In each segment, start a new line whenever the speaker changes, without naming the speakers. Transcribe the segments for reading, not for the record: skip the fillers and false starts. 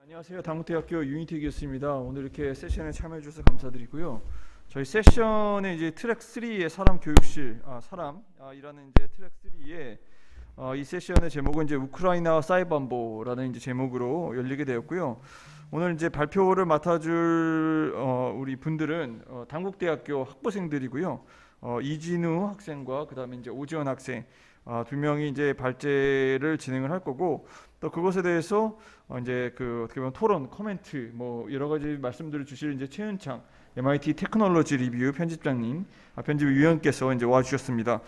안녕하세요. 당국대학교 유인태 교수입니다. 오늘 이렇게 세션에 참여해 주셔서 감사드리고요. 저희 세션의 이제 트랙 3의 사람 교육실, 사람이라는 이제 트랙 3의 이 세션의 제목은 이제 우크라이나 사이버 안보라는 이제 제목으로 열리게 되었고요. 오늘 이제 발표를 맡아줄 우리 분들은 당국대학교 학부생들이고요. 이진우 학생과 그다음에 이제 오지원 학생 두 명이 이제 발제를 진행을 할 거고, 또 그것에 대해서 이제 그 어떻게 보면 토론, 코멘트 뭐 여러 가지 말씀들을 주실 이제 최은창 MIT 테크놀로지 리뷰 편집장님, 편집위원께서 이제 와주셨습니다.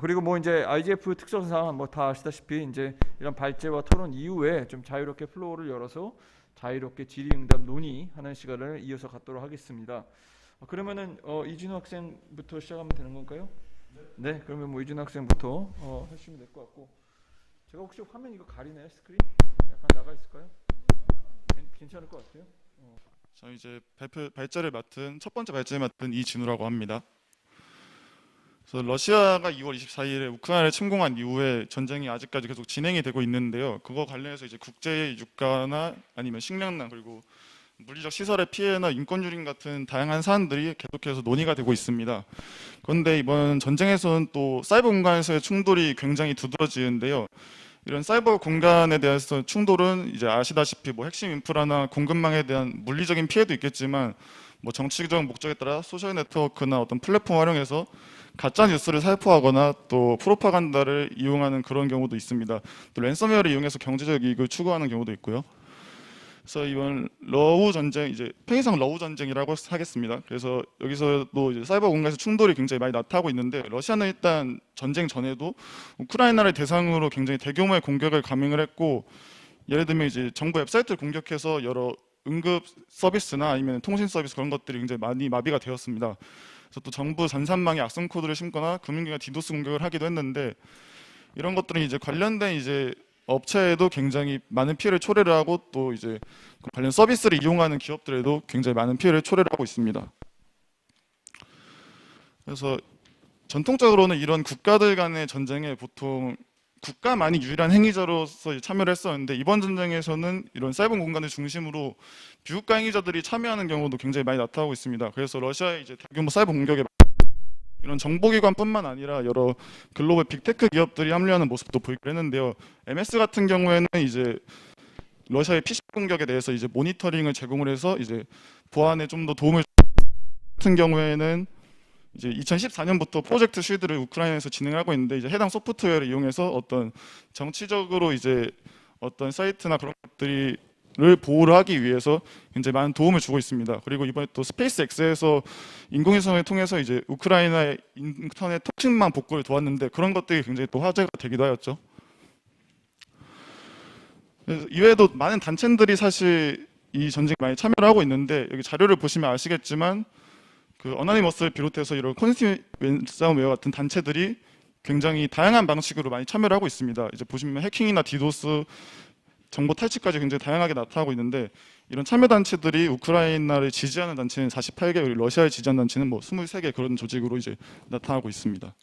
그리고 뭐 이제 IGF 특성상 뭐 다 아시다시피 이제 이런 발제와 토론 이후에 좀 자유롭게 플로어를 열어서 자유롭게 질의응답 논의하는 시간을 이어서 갖도록 하겠습니다. 그러면은 이진우 학생부터 시작하면 되는 건가요? 네, 그러면 뭐 이진우 학생부터 하시면 될 것 같고, 제가 혹시 화면 이거 가리나요? 스크린? 약간 나가 있을까요? 괜찮을 것 같아요.
저 이제 첫 번째 발제를 맡은 이진우라고 합니다. 그래서 러시아가 2월 24일에 우크라이나를 침공한 이후에 전쟁이 아직까지 계속 진행이 되고 있는데요. 그거 관련해서 이제 국제 유가나 아니면 식량난, 그리고 물리적 시설의 피해나 인권 유린 같은 다양한 사안들이 계속해서 논의가 되고 있습니다. 그런데 이번 전쟁에서는 또 사이버 공간에서의 충돌이 굉장히 두드러지는데요. 이런 사이버 공간에 대해서 충돌은 이제 아시다시피 뭐 핵심 인프라나 공급망에 대한 물리적인 피해도 있겠지만, 뭐 정치적 목적에 따라 소셜 네트워크나 어떤 플랫폼 활용해서 가짜 뉴스를 살포하거나 또 프로파간다를 이용하는 그런 경우도 있습니다. 또 랜섬웨어를 이용해서 경제적 이익을 추구하는 경우도 있고요. 그래서 이번 러우 전쟁, 이제 편의상 러우 전쟁이라고 하겠습니다. 그래서 여기서도 이제 사이버 공간에서 충돌이 굉장히 많이 나타나고 있는데, 러시아는 일단 전쟁 전에도 우크라이나를 대상으로 굉장히 대규모의 공격을 감행을 했고, 예를 들면 이제 정부 웹사이트를 공격해서 여러 응급 서비스나 아니면 통신 서비스 그런 것들이 굉장히 많이 마비가 되었습니다. 그래서 또 정부 전산망에 악성 코드를 심거나 금융기관 디도스 공격을 하기도 했는데, 이런 것들은 이제 관련된 이제 업체에도 굉장히 많은 피해를 초래를 하고, 또 이제 관련 서비스를 이용하는 기업들에도 굉장히 많은 피해를 초래를 하고 있습니다. 그래서 전통적으로는 이런 국가들 간의 전쟁에 보통 국가만이 유일한 행위자로서 참여를 했었는데, 이번 전쟁에서는 이런 사이버 공간을 중심으로 비국가 행위자들이 참여하는 경우도 굉장히 많이 나타나고 있습니다. 그래서 러시아의 이제 대규모 사이버 공격에 이런 정보기관뿐만 아니라 여러 글로벌 빅테크 기업들이 합류하는 모습도 보이기로 했는데요. MS 같은 경우에는 이제 러시아의 PC 공격에 대해서 이제 모니터링을 제공을 해서 이제 보안에 좀 더 도움을 같은 경우에는 이제 2014년부터 프로젝트 쉴드를 우크라이나에서 진행하고 있는데, 이제 해당 소프트웨어를 이용해서 어떤 정치적으로 이제 어떤 사이트나 그런 것들이 를 보호를 하기 위해서 굉장히 많은 도움을 주고 있습니다. 그리고 이번에 또 스페이스 X에서 인공위성을 통해서 이제 우크라이나의 인터넷 통신망 복구를 도왔는데, 그런 것들이 굉장히 또 화제가 되기도 하였죠. 그래서 이외에도 많은 단체들이 사실 이 전쟁에 많이 참여를 하고 있는데, 여기 자료를 보시면 아시겠지만 그 어나니머스를 비롯해서 이런 콘스티 랜섬웨어 같은 단체들이 굉장히 다양한 방식으로 많이 참여를 하고 있습니다. 이제 보시면 해킹이나 디도스, 정보 탈취까지 굉장히 다양하게 나타나고 있는데, 이런 참여 단체들이 우크라이나를 지지하는 단체는 48개, 그리고 러시아를 지지하는 단체는 뭐 23개 그런 조직으로 이제 나타나고 있습니다.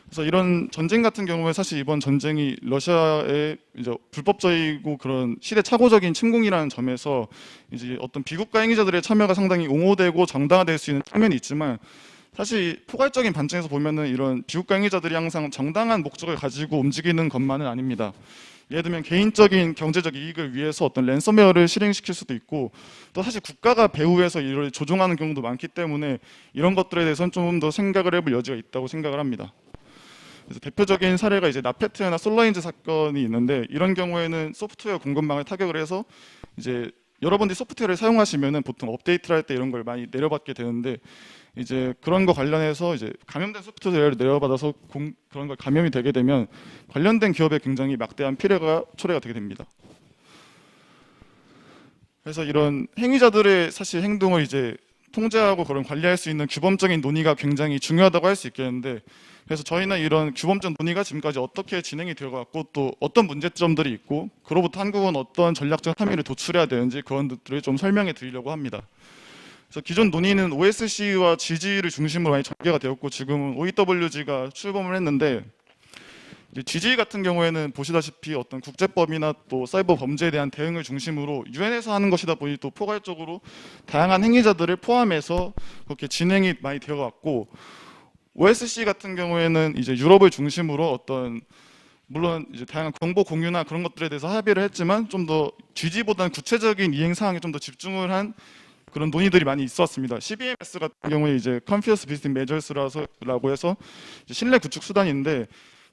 그래서 이런 전쟁 같은 경우에 사실 이번 전쟁이 러시아의 이제 불법적이고 그런 시대착오적인 침공이라는 점에서 이제 어떤 비국가 행위자들의 참여가 상당히 옹호되고 정당화될 수 있는 측면이 있지만, 사실 포괄적인 관점에서 보면은 이런 비국가 행위자들이 항상 정당한 목적을 가지고 움직이는 것만은 아닙니다. 예를 들면 개인적인 경제적 이익을 위해서 어떤 랜섬웨어를 실행시킬 수도 있고, 또 사실 국가가 배후에서 이를 조종하는 경우도 많기 때문에 이런 것들에 대해서는 좀 더 생각을 해볼 여지가 있다고 생각을 합니다. 그래서 대표적인 사례가 이제 나페트나 솔라인즈 사건이 있는데, 이런 경우에는 소프트웨어 공급망을 타격을 해서 이제 여러분들이 소프트웨어를 사용하시면은 보통 업데이트를 할 때 이런 걸 많이 내려받게 되는데, 이제 그런 거 관련해서 이제 감염된 소프트웨어를 내려받아서 그런 걸 감염이 되게 되면 관련된 기업에 굉장히 막대한 피해가 초래가 되게 됩니다. 그래서 이런 행위자들의 사실 행동을 이제 통제하고 그런 관리할 수 있는 규범적인 논의가 굉장히 중요하다고 할 수 있겠는데, 그래서 저희는 이런 규범적 논의가 지금까지 어떻게 진행이 되어왔고, 또 어떤 문제점들이 있고, 그로부터 한국은 어떤 전략적 함의를 도출해야 되는지 그런 것들을 좀 설명해 드리려고 합니다. 그래서 기존 논의는 OSC와 GG를 중심으로 많이 전개가 되었고, 지금은 OEWG가 출범을 했는데, 이제 GG 같은 경우에는 보시다시피 어떤 국제법이나 또 사이버 범죄에 대한 대응을 중심으로 유엔에서 하는 것이다 보니 또 포괄적으로 다양한 행위자들을 포함해서 그렇게 진행이 많이 되어 왔고, OSC 같은 경우에는 이제 유럽을 중심으로 어떤 물론 이제 다양한 정보 공유나 그런 것들에 대해서 합의를 했지만 좀 더 GG보다는 구체적인 이행 사항에 좀 더 집중을 한 그런 논의들이 많이 있었습니다. CBMS 같은 경우에 이제 Continuous Business Measures라고 해서 이제 신뢰 구축 수단인데,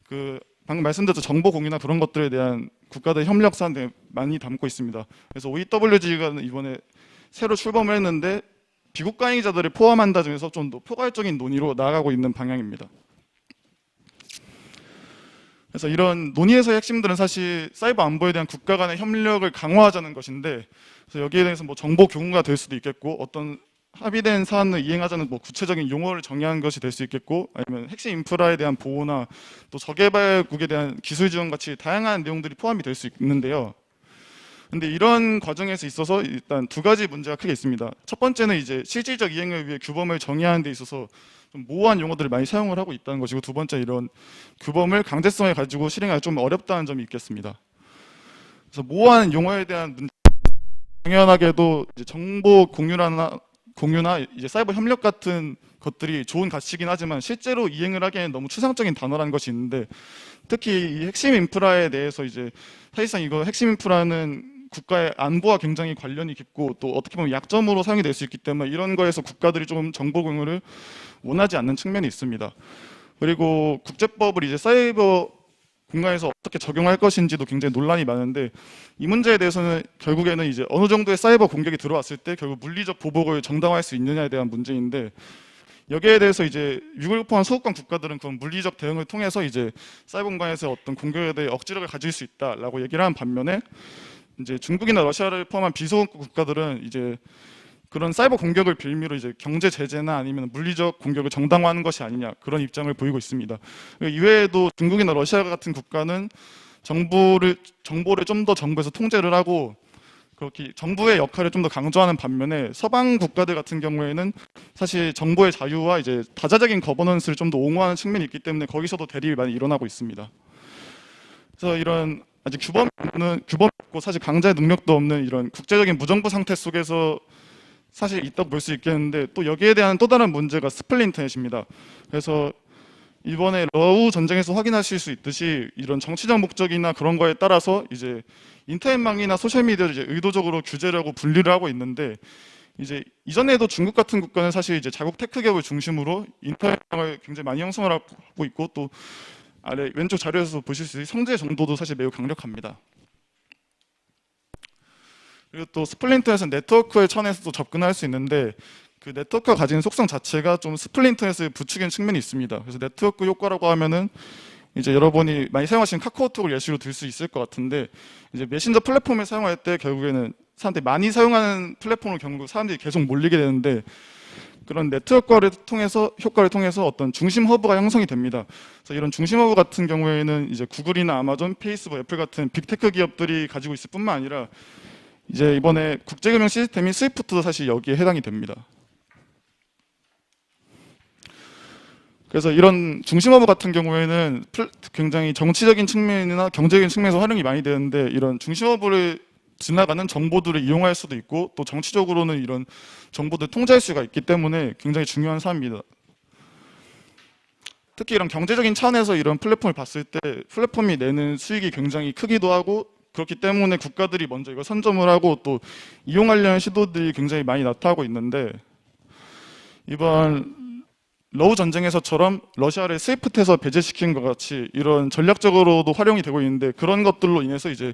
그 방금 말씀드렸던 정보 공유나 그런 것들에 대한 국가들 협력 사안들 많이 담고 있습니다. 그래서 OEWG가 이번에 새로 출범을 했는데 비국가 행위자들을 포함한다 중에서 좀 더 포괄적인 논의로 나아가고 있는 방향입니다. 그래서 이런 논의에서의 핵심들은 사실 사이버 안보에 대한 국가 간의 협력을 강화하자는 것인데, 그래서 여기에 대해서 뭐 정보 교류가 될 수도 있겠고, 어떤 합의된 사안을 이행하자는 뭐 구체적인 용어를 정의한 것이 될 수 있겠고, 아니면 핵심 인프라에 대한 보호나 또 저개발국에 대한 기술 지원 같이 다양한 내용들이 포함이 될 수 있는데요. 근데 이런 과정에서 있어서 일단 두 가지 문제가 크게 있습니다. 첫 번째는 이제 실질적 이행을 위해 규범을 정의하는 데 있어서 좀 모호한 용어들을 많이 사용을 하고 있다는 것이고, 두 번째 이런 규범을 강제성을 가지고 실행하기 좀 어렵다는 점이 있겠습니다. 그래서 모호한 용어에 대한 문제, 당연하게도 이제 정보 공유나 이제 사이버 협력 같은 것들이 좋은 가치이긴 하지만 실제로 이행을 하기에는 너무 추상적인 단어라는 것이 있는데, 특히 이 핵심 인프라에 대해서 이제 사실상 이거 핵심 인프라는 국가의 안보와 굉장히 관련이 깊고 또 어떻게 보면 약점으로 사용이 될 수 있기 때문에 이런 거에서 국가들이 좀 정보 공유를 원하지 않는 측면이 있습니다. 그리고 국제법을 이제 사이버 공간에서 어떻게 적용할 것인지도 굉장히 논란이 많은데, 이 문제에 대해서는 결국에는 이제 어느 정도의 사이버 공격이 들어왔을 때 결국 물리적 보복을 정당화할 수 있느냐에 대한 문제인데, 여기에 대해서 이제 미국을 포함한 소극권 국가들은 그런 물리적 대응을 통해서 이제 사이버 공간에서 어떤 공격에 대해 억지력을 가질 수 있다라고 얘기를 하는 반면에, 이제 중국이나 러시아를 포함한 비소극권 국가들은 이제 그런 사이버 공격을 빌미로 이제 경제 제재나 아니면 물리적 공격을 정당화하는 것이 아니냐, 그런 입장을 보이고 있습니다. 이외에도 중국이나 러시아 같은 국가는 정보를 좀 더 정부에서 통제를 하고 그렇게 정부의 역할을 좀 더 강조하는 반면에, 서방 국가들 같은 경우에는 사실 정보의 자유와 이제 다자적인 거버넌스를 좀 더 옹호하는 측면이 있기 때문에 거기서도 대립이 많이 일어나고 있습니다. 그래서 이런 아직 규범이 없고 사실 강제 능력도 없는 이런 국제적인 무정부 상태 속에서 사실 있다고 볼 수 있겠는데, 또 여기에 대한 또 다른 문제가 스플린터넷입니다. 그래서 이번에 러우 전쟁에서 확인하실 수 있듯이 이런 정치적 목적이나 그런 거에 따라서 이제 인터넷망이나 소셜미디어를 이제 의도적으로 규제를 하고 분리를 하고 있는데, 이제 이전에도 중국 같은 국가는 사실 이제 자국 테크 기업을 중심으로 인터넷망을 굉장히 많이 형성을 하고 있고, 또 아래 왼쪽 자료에서 보실 수 있는 성재 정도도 사실 매우 강력합니다. 그리고 또 스플린터넷은 네트워크의 천에서도 접근할 수 있는데, 그 네트워크가 가진 속성 자체가 좀 스플린터넷을 부추기는 측면이 있습니다. 그래서 네트워크 효과라고 하면은 이제 여러분이 많이 사용하시는 카카오톡을 예시로 들 수 있을 것 같은데, 이제 메신저 플랫폼을 사용할 때 결국에는 사람들이 많이 사용하는 플랫폼을 결국 사람들이 계속 몰리게 되는데, 그런 네트워크를 통해서 효과를 통해서 어떤 중심 허브가 형성이 됩니다. 그래서 이런 중심 허브 같은 경우에는 이제 구글이나 아마존, 페이스북, 애플 같은 빅테크 기업들이 가지고 있을 뿐만 아니라 이제 이번에 국제금융 시스템인 스위프트도 사실 여기에 해당이 됩니다. 그래서 이런 중심 허브 같은 경우에는 굉장히 정치적인 측면이나 경제적인 측면에서 활용이 많이 되는데, 이런 중심 허브를 지나가는 정보들을 이용할 수도 있고 또 정치적으로는 이런 정보들을 통제할 수가 있기 때문에 굉장히 중요한 사안입니다. 특히 이런 경제적인 차원에서 이런 플랫폼을 봤을 때 플랫폼이 내는 수익이 굉장히 크기도 하고, 그렇기 때문에 국가들이 먼저 이걸 선점을 하고 또 이용하려는 시도들이 굉장히 많이 나타나고 있는데, 이번 러우 전쟁에서처럼 러시아를 스위프트에서 배제시킨 것 같이 이런 전략적으로도 활용이 되고 있는데, 그런 것들로 인해서 이제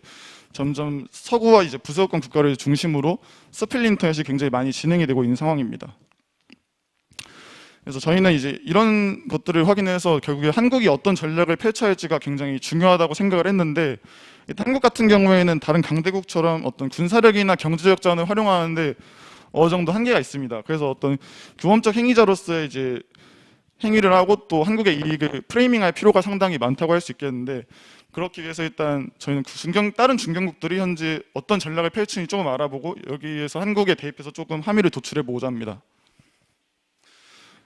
점점 서구와 이제 부서권 국가를 중심으로 스플린터넷이 굉장히 많이 진행이 되고 있는 상황입니다. 그래서 저희는 이제 이런 것들을 확인해서 결국에 한국이 어떤 전략을 펼쳐야 할지가 굉장히 중요하다고 생각을 했는데, 한국 같은 경우에는 다른 강대국처럼 어떤 군사력이나 경제적 자원을 활용하는데 어느 정도 한계가 있습니다. 그래서 어떤 규범적 행위자로서의 이제 행위를 하고 또 한국의 이익을 프레이밍할 필요가 상당히 많다고 할 수 있겠는데, 그렇기 위해서 일단 저희는 다른 중견국들이 현재 어떤 전략을 펼치는지 조금 알아보고 여기에서 한국에 대입해서 조금 함의를 도출해 보고자 합니다.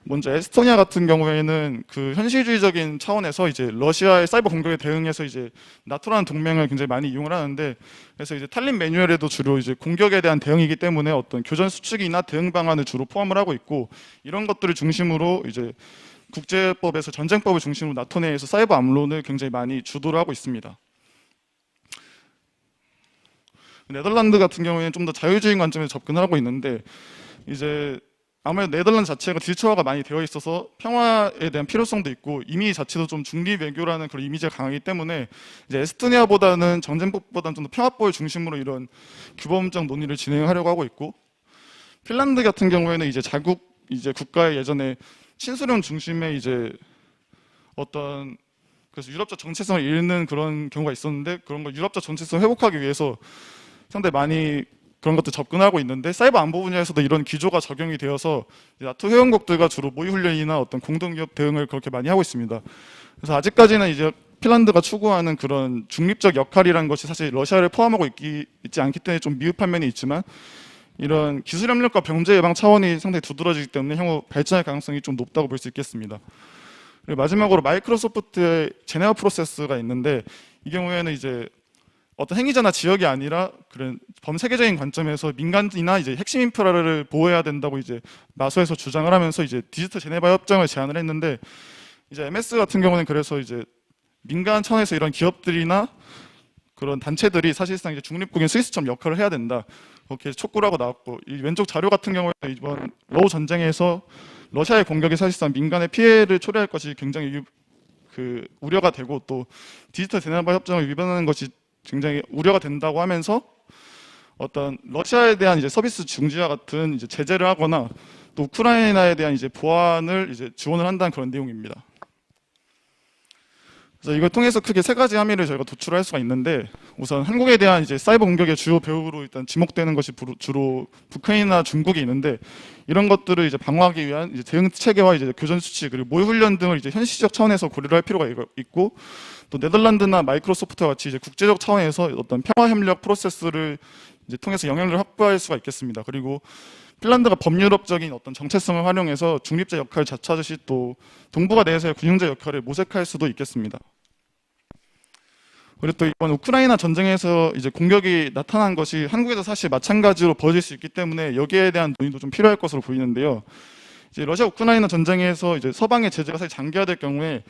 먼저 에스토니아 같은 경우에는 그 현실주의적인 차원에서 이제 러시아의 사이버 공격에 대응해서 이제 나토라는 동맹을 굉장히 많이 이용을 하는데, 그래서 이제 탈린 매뉴얼에도 주로 이제 공격에 대한 대응이기 때문에 어떤 교전 수칙이나 대응 방안을 주로 포함을 하고 있고, 이런 것들을 중심으로 이제 국제법에서 전쟁법을 중심으로 나토 내에서 사이버 암론을 굉장히 많이 주도를 하고 있습니다. 네덜란드 같은 경우에는 좀 더 자유주의 관점에서 접근을 하고 있는데, 이제 아무래도 네덜란드 자체가 질처화가 많이 되어 있어서 평화에 대한 필요성도 있고 이미 자체도 좀 중립 외교라는 그런 이미지가 강하기 때문에 이제 에스토니아보다는 전쟁법보다는 좀 더 평화법을 중심으로 이런 규범적 논의를 진행하려고 하고 있고, 핀란드 같은 경우에는 이제 자국 이제 국가의 예전에 친소련 중심의 이제 어떤 그래서 유럽적 정체성을 잃는 그런 경우가 있었는데, 그런 걸 유럽적 정체성을 회복하기 위해서 상당히 많이 그런 것들 접근하고 있는데, 사이버 안보 분야에서도 이런 기조가 적용이 되어서 나토 회원국들과 주로 모의 훈련이나 어떤 공동기업 대응을 그렇게 많이 하고 있습니다. 그래서 아직까지는 이제 핀란드가 추구하는 그런 중립적 역할이라는 것이 사실 러시아를 포함하고 있지 않기 때문에 좀 미흡한 면이 있지만, 이런 기술 협력과 병제 예방 차원이 상당히 두드러지기 때문에 향후 발전할 가능성이 좀 높다고 볼 수 있겠습니다. 그리고 마지막으로 마이크로소프트의 제네와 프로세스가 있는데, 이 경우에는 이제 어떤 행위자나 지역이 아니라 그런 범세계적인 관점에서 민간이나 이제 핵심 인프라를 보호해야 된다고 이제 나서에서 주장을 하면서 이제 디지털 제네바 협정을 제안을 했는데, 이제 MS 같은 경우는 그래서 이제 민간 차원에서 이런 기업들이나 그런 단체들이 사실상 이제 중립국인 스위스처럼 역할을 해야 된다, 그렇게 촉구를 하고 나왔고, 이 왼쪽 자료 같은 경우에 이번 러우 전쟁에서 러시아의 공격이 사실상 민간의 피해를 초래할 것이 굉장히 우려가 되고, 또 디지털 제네바 협정을 위반하는 것이 굉장히 우려가 된다고 하면서 어떤 러시아에 대한 이제 서비스 중지와 같은 이제 제재를 하거나 또 우크라이나에 대한 이제 보안을 이제 지원을 한다는 그런 내용입니다. 그래서 이걸 통해서 크게 세 가지 함의를 저희가 도출할 수가 있는데, 우선 한국에 대한 이제 사이버 공격의 주요 배후로 일단 지목되는 것이 주로 북한이나 중국이 있는데, 이런 것들을 이제 방어하기 위한 이제 대응 체계와 이제 교전 수칙 그리고 모의 훈련 등을 이제 현실적 차원에서 고려를 할 필요가 있고, 또 네덜란드나 마이크로소프트와 같이 이제 국제적 차원에서 어떤 평화 협력 프로세스를 이제 통해서 영향을 확보할 수가 있겠습니다. 그리고 핀란드가 범유럽적인 어떤 정체성을 활용해서 중립자 역할을 자처하듯이 또 동북아 내에서의 군용자 역할을 모색할 수도 있겠습니다. 그리고 또 이번 우크라이나 전쟁에서 이제 공격이 나타난 것이 한국에도 사실 마찬가지로 벌어질 수 있기 때문에 여기에 대한 논의도 좀 필요할 것으로 보이는데요. 이제 러시아 우크라이나 전쟁에서 이제 서방의 제재가 사실 장기화될 경우에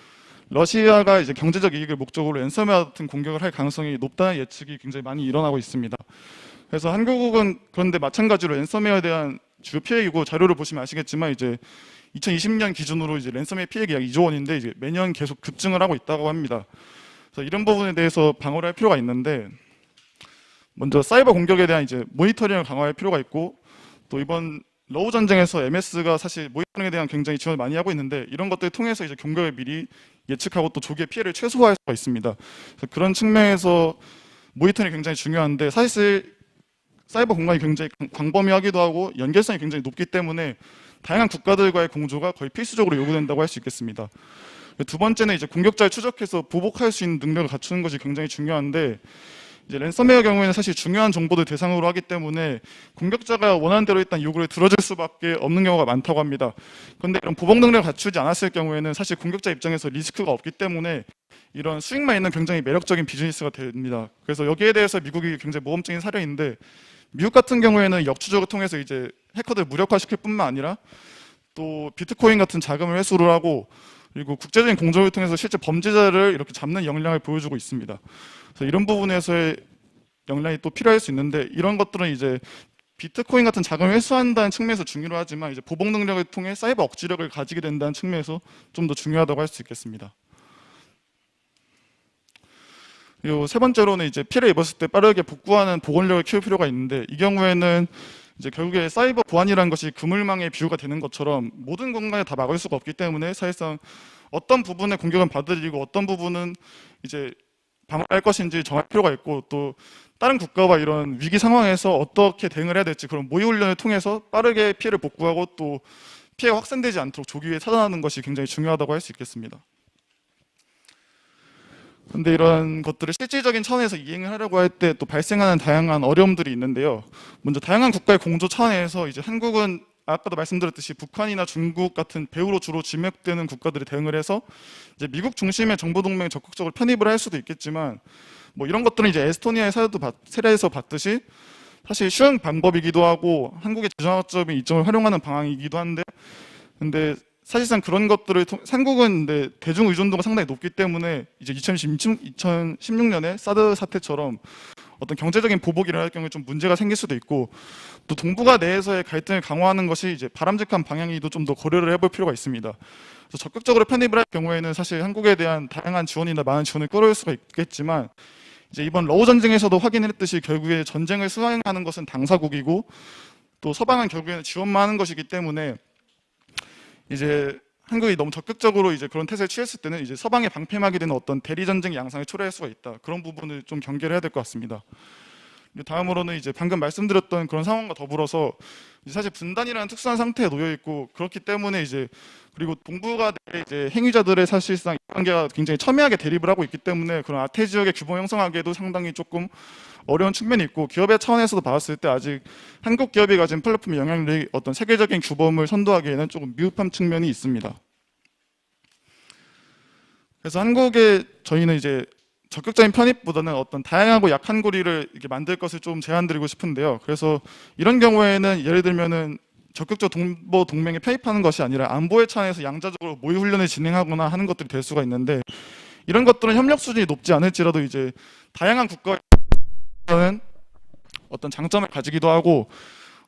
러시아가 이제 경제적 이익을 목적으로 랜섬웨어 같은 공격을 할 가능성이 높다는 예측이 굉장히 많이 일어나고 있습니다. 그래서 한국은 그런데 마찬가지로 랜섬웨어에 대한 주요 피해이고, 자료를 보시면 아시겠지만 이제 2020년 기준으로 이제 랜섬웨어 피해가 약 2조 원인데 이제 매년 계속 급증을 하고 있다고 합니다. 그래서 이런 부분에 대해서 방어를 할 필요가 있는데, 먼저 사이버 공격에 대한 이제 모니터링을 강화할 필요가 있고, 또 이번 러우 전쟁에서 MS가 사실 모니터링에 대한 굉장히 지원을 많이 하고 있는데, 이런 것들을 통해서 이제 공격을 미리 예측하고 또 조기에 피해를 최소화할 수가 있습니다. 그래서 그런 측면에서 모니터링이 굉장히 중요한데, 사실 사이버 공간이 굉장히 광범위하기도 하고 연결성이 굉장히 높기 때문에 다양한 국가들과의 공조가 거의 필수적으로 요구된다고 할 수 있겠습니다. 두 번째는 이제 공격자를 추적해서 보복할 수 있는 능력을 갖추는 것이 굉장히 중요한데, 이제 랜섬웨어 경우에는 사실 중요한 정보들 대상으로 하기 때문에 공격자가 원하는 대로 일단 요구를 들어줄 수밖에 없는 경우가 많다고 합니다. 그런데 이런 보복 능력을 갖추지 않았을 경우에는 사실 공격자 입장에서 리스크가 없기 때문에 이런 수익만 있는 굉장히 매력적인 비즈니스가 됩니다. 그래서 여기에 대해서 미국이 굉장히 모험적인 사례인데, 미국 같은 경우에는 역추적을 통해서 이제 해커들 무력화시킬 뿐만 아니라 또 비트코인 같은 자금을 회수를 하고, 그리고 국제적인 공조를 통해서 실제 범죄자를 이렇게 잡는 역량을 보여주고 있습니다. 그래서 이런 부분에서의 역량이 또 필요할 수 있는데, 이런 것들은 이제 비트코인 같은 자금을 회수한다는 측면에서 중요로 하지만 이제 보복 능력을 통해 사이버 억지력을 가지게 된다는 측면에서 좀 더 중요하다고 할 수 있겠습니다. 그리고 세 번째로는 이제 피해를 입었을 때 빠르게 복구하는 보건력을 키울 필요가 있는데, 이 경우에는 이제 결국에 사이버 보안이라는 것이 그물망의 비유가 되는 것처럼 모든 공간에 다 막을 수가 없기 때문에 사실상 어떤 부분에 공격은 받아들이고 어떤 부분은 이제 방어할 것인지 정할 필요가 있고, 또 다른 국가와 이런 위기 상황에서 어떻게 대응을 해야 될지 그런 모의 훈련을 통해서 빠르게 피해를 복구하고 또 피해가 확산되지 않도록 조기에 차단하는 것이 굉장히 중요하다고 할 수 있겠습니다. 그런데 이런 것들을 실질적인 차원에서 이행을 하려고 할 때 또 발생하는 다양한 어려움들이 있는데요. 먼저 다양한 국가의 공조 차원에서 이제 한국은 아까도 말씀드렸듯이 북한이나 중국 같은 배후로 주로 지목되는 국가들이 대응을 해서 이제 미국 중심의 정보 동맹에 적극적으로 편입을 할 수도 있겠지만 뭐 이런 것들은 이제 에스토니아의 사례에서 봤듯이 사실 쉬운 방법이기도 하고 한국의 지정학적인 이점을 활용하는 방향이기도 한데 근데 사실상 그런 것들을 한국은 근데 대중 의존도가 상당히 높기 때문에 이제 2016년에 사드 사태처럼 어떤 경제적인 보복이 일어날 경우에 좀 문제가 생길 수도 있고 또 동북아 내에서의 갈등을 강화하는 것이 이제 바람직한 방향이도 좀 더 고려를 해볼 필요가 있습니다. 그래서 적극적으로 편입을 할 경우에는 사실 한국에 대한 다양한 지원이나 많은 지원을 끌어올 수가 있겠지만 이제 이번 러우 전쟁에서도 확인했듯이 결국에 전쟁을 수행하는 것은 당사국이고 또 서방은 결국에는 지원만 하는 것이기 때문에 이제 한국이 너무 적극적으로 이제 그런 태세를 취했을 때는 이제 서방의 방패막이 되는 어떤 대리 전쟁 양상을 초래할 수가 있다. 그런 부분을 좀 경계를 해야 될 것 같습니다. 그리고 다음으로는 이제 방금 말씀드렸던 그런 상황과 더불어서 이제 사실 분단이라는 특수한 상태에 놓여 있고 그렇기 때문에 이제 그리고 동북아 내 이제 행위자들의 사실상 관계가 굉장히 첨예하게 대립을 하고 있기 때문에 그런 아태 지역의 규모 형성하기에도 상당히 조금 어려운 측면이 있고 기업의 차원에서도 봤을 때 아직 한국 기업이 가진 플랫폼의 영향력이 어떤 세계적인 규범을 선도하기에는 조금 미흡한 측면이 있습니다. 그래서 한국에 저희는 이제 적극적인 편입보다는 어떤 다양하고 약한 고리를 이렇게 만들 것을 좀 제안드리고 싶은데요. 그래서 이런 경우에는 예를 들면은 적극적 동보 동맹에 편입하는 것이 아니라 안보의 차원에서 양자적으로 모의 훈련을 진행하거나 하는 것들이 될 수가 있는데 이런 것들은 협력 수준이 높지 않을지라도 이제 다양한 국가는 어떤 장점을 가지기도 하고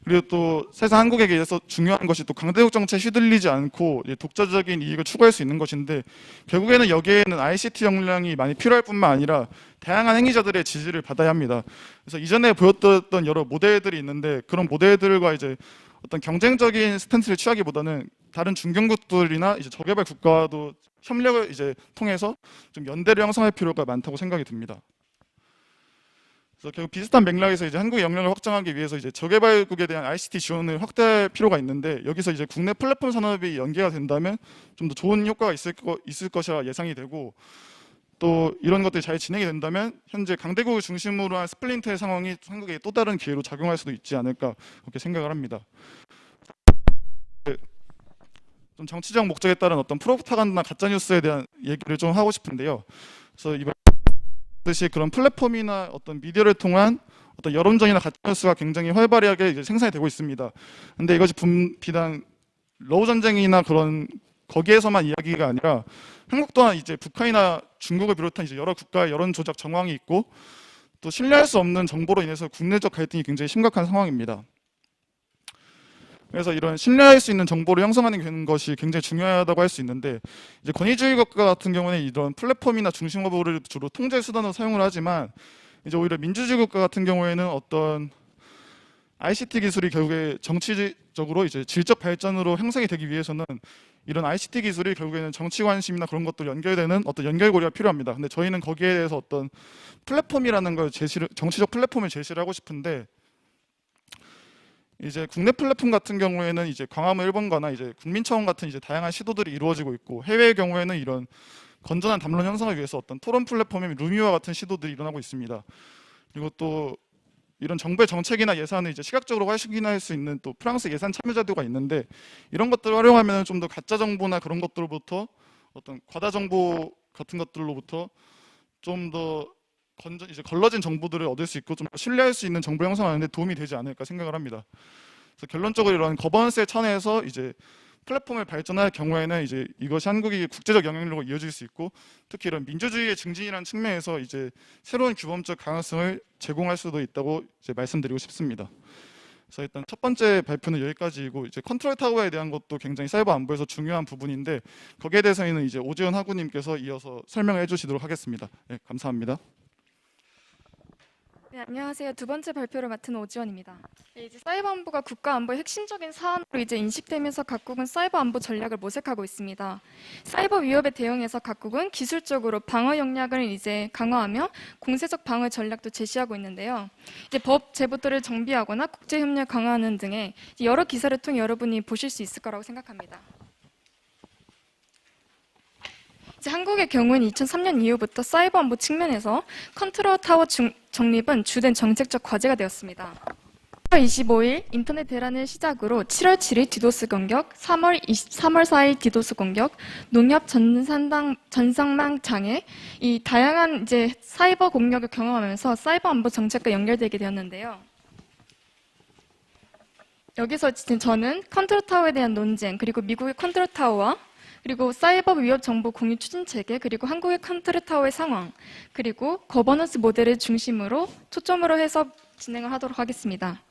그리고 또 사실 한국에게 있어서 중요한 것이 또 강대국 정책에 휘둘리지 않고 독자적인 이익을 추구할 수 있는 것인데 결국에는 여기에는 ICT 역량이 많이 필요할 뿐만 아니라 다양한 행위자들의 지지를 받아야 합니다. 그래서 이전에 보였던 여러 모델들이 있는데 그런 모델들과 이제 어떤 경쟁적인 스탠스를 취하기보다는 다른 중견국들이나 이제 저개발 국가도 협력을 이제 통해서 좀 연대를 형성할 필요가 많다고 생각이 듭니다. 그래서 결국 비슷한 맥락에서 이제 한국의 영향을 확장하기 위해서 이제 저개발국에 대한 ICT 지원을 확대할 필요가 있는데 여기서 이제 국내 플랫폼 산업이 연계가 된다면 좀 더 좋은 효과가 있을 것이라 예상이 되고 또 이런 것들이 잘 진행이 된다면 현재 강대국을 중심으로 한 스플린트의 상황이 한국에 또 다른 기회로 작용할 수도 있지 않을까 그렇게 생각을 합니다. 좀 정치적 목적에 따른 어떤 프로파간다나 가짜뉴스에 대한 얘기를 좀 하고 싶은데요. 그래서 이번 듯이 그런 플랫폼이나 어떤 미디어를 통한 어떤 여론전이나 가짜뉴스가 굉장히 활발하게 이제 생산이 되고 있습니다. 근데 이것이 비단 러우 전쟁이나 그런 거기에서만 이야기가 아니라 한국 또한 이제 북한이나 중국을 비롯한 이제 여러 국가의 여론 조작 정황이 있고 또 신뢰할 수 없는 정보로 인해서 국내적 갈등이 굉장히 심각한 상황입니다. 그래서 이런 신뢰할 수 있는 정보를 형성하는 것이 굉장히 중요하다고 할 수 있는데 이제 권위주의 국가 같은 경우는 이런 플랫폼이나 중심어부를 주로 통제 수단으로 사용을 하지만 이제 오히려 민주주의 국가 같은 경우에는 어떤 ICT 기술이 결국에 정치적으로 이제 질적 발전으로 형성이 되기 위해서는 이런 ICT 기술이 결국에는 정치 관심이나 그런 것들 연결되는 어떤 연결고리가 필요합니다. 근데 저희는 거기에 대해서 어떤 플랫폼이라는 걸 정치적 플랫폼을 제시를 하고 싶은데 이제 국내 플랫폼 같은 경우에는 이제 광화문 1번가나 이제 국민청원 같은 이제 다양한 시도들이 이루어지고 있고 해외의 경우에는 이런 건전한 담론 형성을 위해서 어떤 토론 플랫폼의 루미와 같은 시도들이 일어나고 있습니다. 그리고 또 이런 정부의 정책이나 예산을 이제 시각적으로 확인할 수 있는 또 프랑스 예산 참여자들과 있는데 이런 것들을 활용하면 좀 더 가짜 정보나 그런 것들로부터 어떤 과다 정보 같은 것들로부터 좀 더 이제 걸러진 정보들을 얻을 수 있고 좀 신뢰할 수 있는 정보 형성하는 데 도움이 되지 않을까 생각을 합니다. 그래서 결론적으로 이런 거버넌스의 차원에서 이제 플랫폼을 발전할 경우에는 이제 이것이 한국이 국제적 영향력으로 이어질 수 있고 특히 이런 민주주의의 증진이라는 측면에서 이제 새로운 규범적 가능성을 제공할 수도 있다고 이제 말씀드리고 싶습니다. 그래서 일단 첫 번째 발표는 여기까지이고 이제 컨트롤 타워에 대한 것도 굉장히 사이버 안보에서 중요한 부분인데 거기에 대해서는 이제 오지원 하구님께서 이어서 설명을 해주시도록 하겠습니다. 네, 감사합니다.
네, 안녕하세요. 두 번째 발표를 맡은 오지원입니다. 네, 이제 사이버 안보가 국가 안보의 핵심적인 사안으로 이제 인식되면서 각국은 사이버 안보 전략을 모색하고 있습니다. 사이버 위협에 대응해서 각국은 기술적으로 방어 역량을 이제 강화하며 공세적 방어 전략도 제시하고 있는데요. 이제 법 제도들을 정비하거나 국제 협력 강화하는 등의 여러 기사를 통해 여러분이 보실 수 있을 거라고 생각합니다. 이제 한국의 경우는 2003년 이후부터 사이버 안보 측면에서 컨트롤 타워 정립은 주된 정책적 과제가 되었습니다. 6월 25일 인터넷 대란을 시작으로 7월 7일 디도스 공격, 3월 4일 디도스 공격, 농협 전산망 장애, 이 다양한 이제 사이버 공격을 경험하면서 사이버 안보 정책과 연결되게 되었는데요. 여기서 저는 컨트롤 타워에 대한 논쟁, 그리고 미국의 컨트롤 타워와 그리고 사이버 위협 정보 공유 추진 체계, 그리고 한국의 컨트롤 타워의 상황, 그리고 거버넌스 모델을 중심으로 초점으로 해서 진행을 하도록 하겠습니다.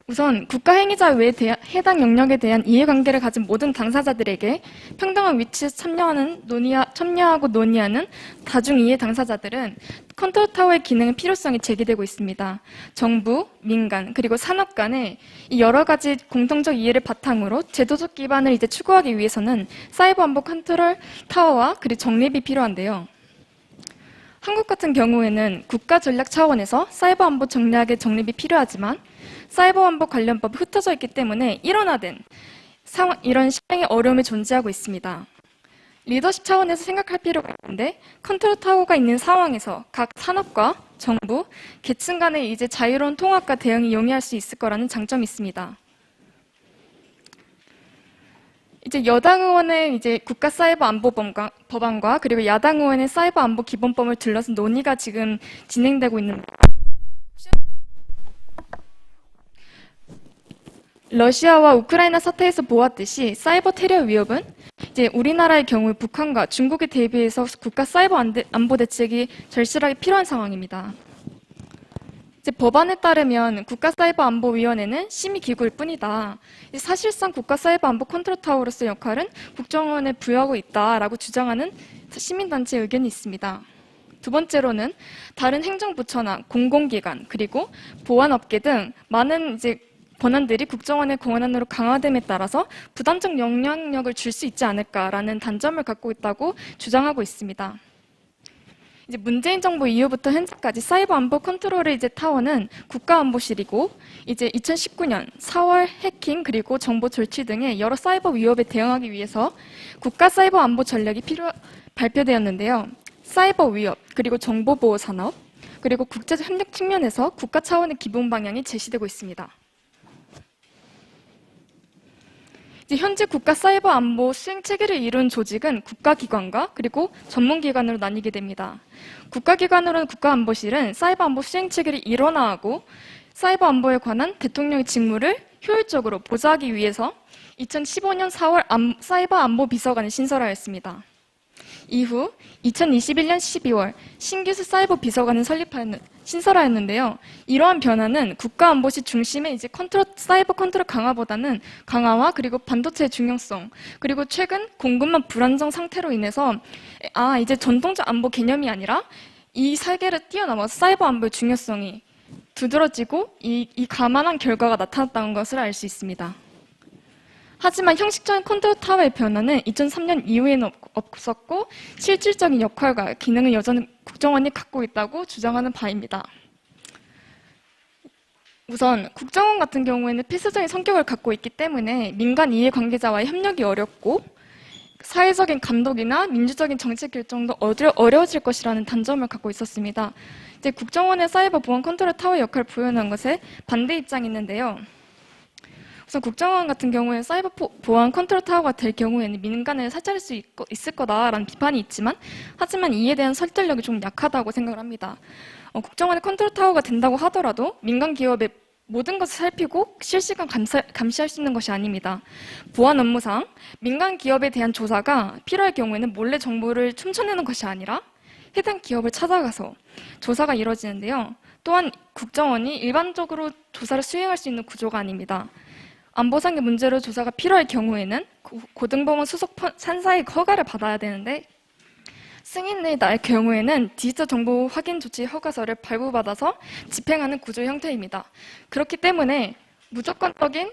우선 국가 행위자 외에 해당 영역에 대한 이해관계를 가진 모든 당사자들에게 평등한 위치에 참여하고 논의하는 다중이해 당사자들은 컨트롤 타워의 기능의 필요성이 제기되고 있습니다. 정부, 민간, 그리고 산업 간의 이 여러 가지 공통적 이해를 바탕으로 제도적 기반을 이제 추구하기 위해서는 사이버 안보 컨트롤 타워와 그리고 정립이 필요한데요. 한국 같은 경우에는 국가 전략 차원에서 사이버 안보 전략의 정립이 필요하지만 사이버 안보 관련법이 흩어져 있기 때문에 일원화된 이런 실행의 어려움이 존재하고 있습니다. 리더십 차원에서 생각할 필요가 있는데 컨트롤 타워가 있는 상황에서 각 산업과 정부, 계층 간의 이제 자유로운 통합과 대응이 용이할 수 있을 거라는 장점이 있습니다. 이제 여당 의원의 이제 국가 사이버 안보 법안과 그리고 야당 의원의 사이버 안보 기본법을 둘러싼 논의가 지금 진행되고 있는데 러시아와 우크라이나 사태에서 보았듯이 사이버 테러 위협은 이제 우리나라의 경우 북한과 중국에 대비해서 국가 사이버 안보 대책이 절실하게 필요한 상황입니다. 이제 법안에 따르면 국가사이버안보위원회는 심의기구일 뿐이다. 사실상 국가사이버안보 컨트롤 타워로서의 역할은 국정원에 부여하고 있다라고 주장하는 시민단체 의견이 있습니다. 두 번째로는 다른 행정부처나 공공기관 그리고 보안업계 등 많은 이제 권한들이 국정원의 권한으로 강화됨에 따라서 부담적 영향력을 줄 수 있지 않을까라는 단점을 갖고 있다고 주장하고 있습니다. 이제 문재인 정부 이후부터 현재까지 사이버 안보 컨트롤의 이제 타워는 국가안보실이고 이제 2019년 4월 해킹 그리고 정보 졸취 등의 여러 사이버 위협에 대응하기 위해서 국가 사이버 안보 전략이 발표되었는데요. 사이버 위협 그리고 정보보호 산업 그리고 국제적 협력 측면에서 국가 차원의 기본 방향이 제시되고 있습니다. 현재 국가 사이버 안보 수행 체계를 이룬 조직은 국가기관과 그리고 전문기관으로 나뉘게 됩니다. 국가기관으로는 국가안보실은 사이버 안보 수행 체계를 일원화하고 사이버 안보에 관한 대통령의 직무를 효율적으로 보좌하기 위해서 2015년 4월 사이버 안보 비서관을 신설하였습니다. 이후 2021년 12월 신규수 사이버 비서관을 신설하였는데요. 이러한 변화는 국가안보실 중심의 이제 사이버 컨트롤 강화보다는 강화와 그리고 반도체의 중요성 그리고 최근 공급망 불안정 상태로 인해서 이제 전통적 안보 개념이 아니라 이 세계를 뛰어넘어서 사이버 안보의 중요성이 두드러지고 이 감안한 결과가 나타났다는 것을 알 수 있습니다. 하지만 형식적인 컨트롤 타워의 변화는 2003년 이후에는 없었고 실질적인 역할과 기능을 여전히 국정원이 갖고 있다고 주장하는 바입니다. 우선 국정원 같은 경우에는 필수적인 성격을 갖고 있기 때문에 민간 이해관계자와의 협력이 어렵고 사회적인 감독이나 민주적인 정책 결정도 어려워질 것이라는 단점을 갖고 있었습니다. 이제 국정원의 사이버 보안 컨트롤 타워 역할을 부여하는 것에 반대 입장이 있는데요. 우선 국정원 같은 경우에 사이버 보안 컨트롤 타워가 될 경우에는 민간을 사찰할 수 있을 거다라는 비판이 있지만 하지만 이에 대한 설득력이 좀 약하다고 생각을 합니다. 국정원의 컨트롤 타워가 된다고 하더라도 민간 기업의 모든 것을 살피고 실시간 감시할 수 있는 것이 아닙니다. 보안 업무상 민간 기업에 대한 조사가 필요할 경우에는 몰래 정보를 훔쳐내는 것이 아니라 해당 기업을 찾아가서 조사가 이루어지는데요. 또한 국정원이 일반적으로 조사를 수행할 수 있는 구조가 아닙니다. 안보상의 문제로 조사가 필요할 경우에는 고등법원 수석 판사의 허가를 받아야 되는데 승인을 날 경우에는 디지털 정보 확인 조치 허가서를 발부받아서 집행하는 구조 형태입니다. 그렇기 때문에 무조건적인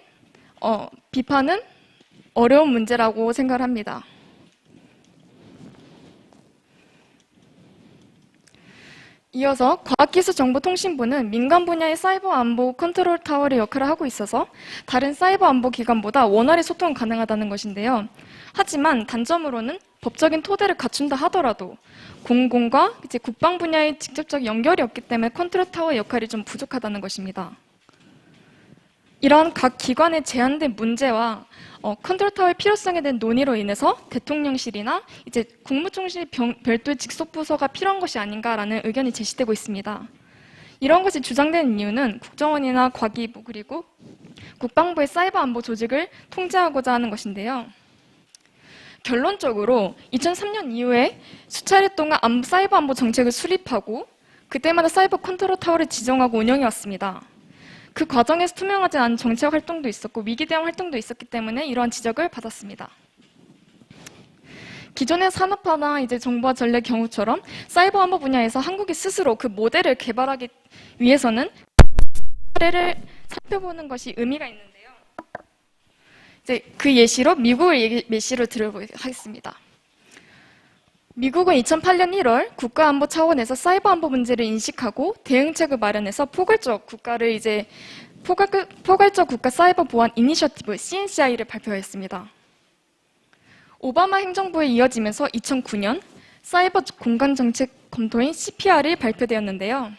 비판은 어려운 문제라고 생각을 합니다. 이어서 과학기술정보통신부는 민간 분야의 사이버 안보 컨트롤 타워의 역할을 하고 있어서 다른 사이버 안보 기관보다 원활히 소통 가능하다는 것인데요. 하지만 단점으로는 법적인 토대를 갖춘다 하더라도 공공과 이제 국방 분야의 직접적 연결이 없기 때문에 컨트롤 타워의 역할이 좀 부족하다는 것입니다. 이런 각 기관의 제한된 문제와 컨트롤 타워의 필요성에 대한 논의로 인해서 대통령실이나 이제 국무총실 별도의 직속 부서가 필요한 것이 아닌가라는 의견이 제시되고 있습니다. 이런 것이 주장되는 이유는 국정원이나 과기부 그리고 국방부의 사이버 안보 조직을 통제하고자 하는 것인데요. 결론적으로 2003년 이후에 수차례 동안 사이버 안보 정책을 수립하고 그때마다 사이버 컨트롤 타워를 지정하고 운영해 왔습니다. 그 과정에서 투명하지 않은 정책 활동도 있었고 위기 대응 활동도 있었기 때문에 이러한 지적을 받았습니다. 기존의 산업화나 이제 정보화 전략 경우처럼 사이버 안보 분야에서 한국이 스스로 그 모델을 개발하기 위해서는 사례를 살펴보는 것이 의미가 있는데요. 이제 그 예시로 미국을 예시로 들어보도록 하겠습니다. 미국은 2008년 1월 국가안보 차원에서 사이버 안보 문제를 인식하고 대응책을 마련해서 포괄적 국가 사이버 보안 이니셔티브 CNCI를 발표했습니다. 오바마 행정부에 이어지면서 2009년 사이버 공간 정책 검토인 CPR이 발표되었는데요.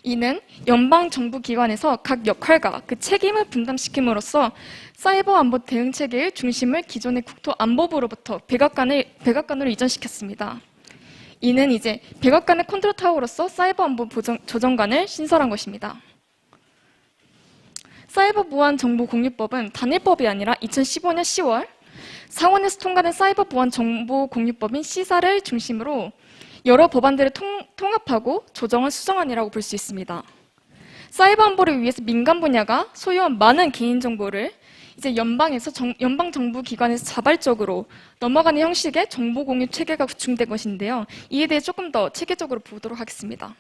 이는 연방 정부 기관에서 각 역할과 그 책임을 분담시킴으로써 사이버 안보 대응 체계의 중심을 기존의 국토안보부로부터 백악관으로 이전시켰습니다. 이는 이제 백악관의 컨트롤 타워로서 사이버 안보 조정관을 신설한 것입니다. 사이버 보안 정보 공유법은 단일법이 아니라 2015년 10월 상원에서 통과된 사이버 보안 정보 공유법인 시사를 중심으로 여러 법안들을 통합하고 조정한 수정안이라고 볼 수 있습니다. 사이버 안보를 위해서 민간 분야가 소유한 많은 개인정보를 이제 연방 정부 기관에서 자발적으로 넘어가는 형식의 정보 공유 체계가 구축된 것인데요. 이에 대해 조금 더 체계적으로 보도록 하겠습니다.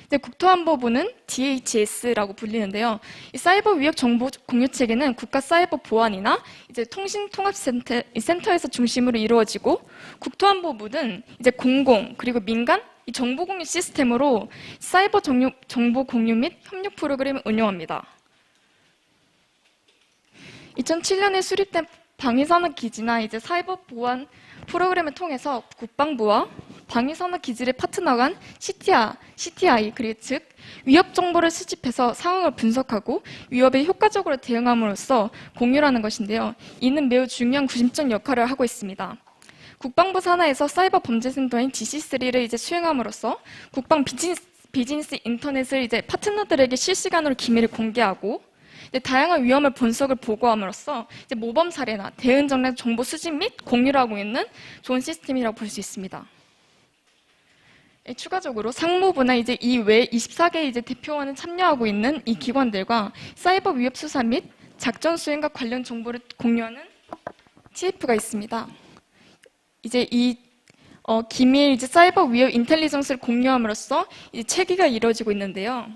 이제 국토안보부는 DHS라고 불리는데요. 이 사이버 위협 정보 공유 체계는 국가 사이버 보안이나 이제 통신통합센터에서 중심으로 이루어지고 국토안보부는 이제 공공 그리고 민간 이 정보 공유 시스템으로 사이버 정보 공유 및 협력 프로그램을 운영합니다. 2007년에 수립된 방위산업 기지나 이제 사이버 보안 프로그램을 통해서 국방부와 방위산업 기지를 파트너간 CTI 즉 위협 정보를 수집해서 상황을 분석하고 위협에 효과적으로 대응함으로써 공유하는 것인데요. 이는 매우 중요한 구심점 역할을 하고 있습니다. 국방부 산하에서 사이버 범죄센터인 GC3를 이제 수행함으로써 국방 비즈니스 인터넷을 이제 파트너들에게 실시간으로 기밀을 공개하고 다양한 위험을 분석을 보고함으로써 이제 모범 사례나 대응 전략 정보 수집 및 공유를 하고 있는 좋은 시스템이라고 볼 수 있습니다. 추가적으로 상무부나 이제 이외 24개 이제 대표원을 참여하고 있는 이 기관들과 사이버 위협 수사 및 작전 수행과 관련 정보를 공유하는 TF가 있습니다. 이제 이 기밀 이제 사이버 위협 인텔리전스를 공유함으로써 이제 체계가 이루어지고 있는데요.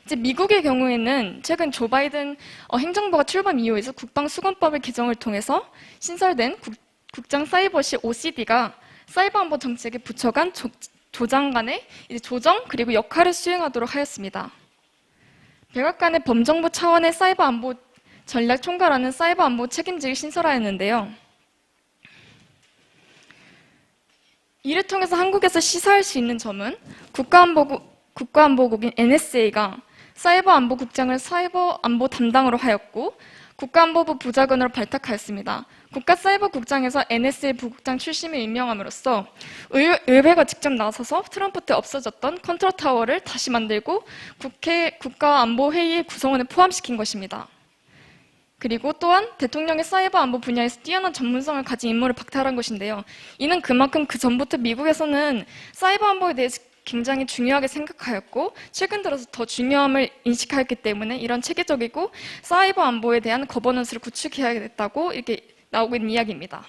이제 미국의 경우에는 최근 조 바이든 행정부가 출범 이후에서 국방수권법의 개정을 통해서 신설된 국장 사이버실 OCD가 사이버 안보 정책의 부처 간 조장 간의 이제 조정 그리고 역할을 수행하도록 하였습니다. 백악관의 범정부 차원의 사이버 안보 전략 총괄하는 사이버 안보 책임직을 신설하였는데요. 이를 통해서 한국에서 시사할 수 있는 점은 국가안보국인 NSA가 사이버 안보국장을 사이버 안보 담당으로 하였고 국가안보부 부자관으로 발탁하였습니다. 국가사이버국장에서 NSA 부국장 출신을 임명함으로써 의회가 직접 나서서 트럼프 때 없어졌던 컨트롤 타워를 다시 만들고 국가안보회의의 구성원에 포함시킨 것입니다. 그리고 또한 대통령의 사이버 안보 분야에서 뛰어난 전문성을 가진 인물을 박탈한 것인데요. 이는 그만큼 그 전부터 미국에서는 사이버 안보에 대해서 굉장히 중요하게 생각하였고 최근 들어서 더 중요함을 인식하였기 때문에 이런 체계적이고 사이버 안보에 대한 거버넌스를 구축해야 됐다고 이렇게 나오고 있는 이야기입니다.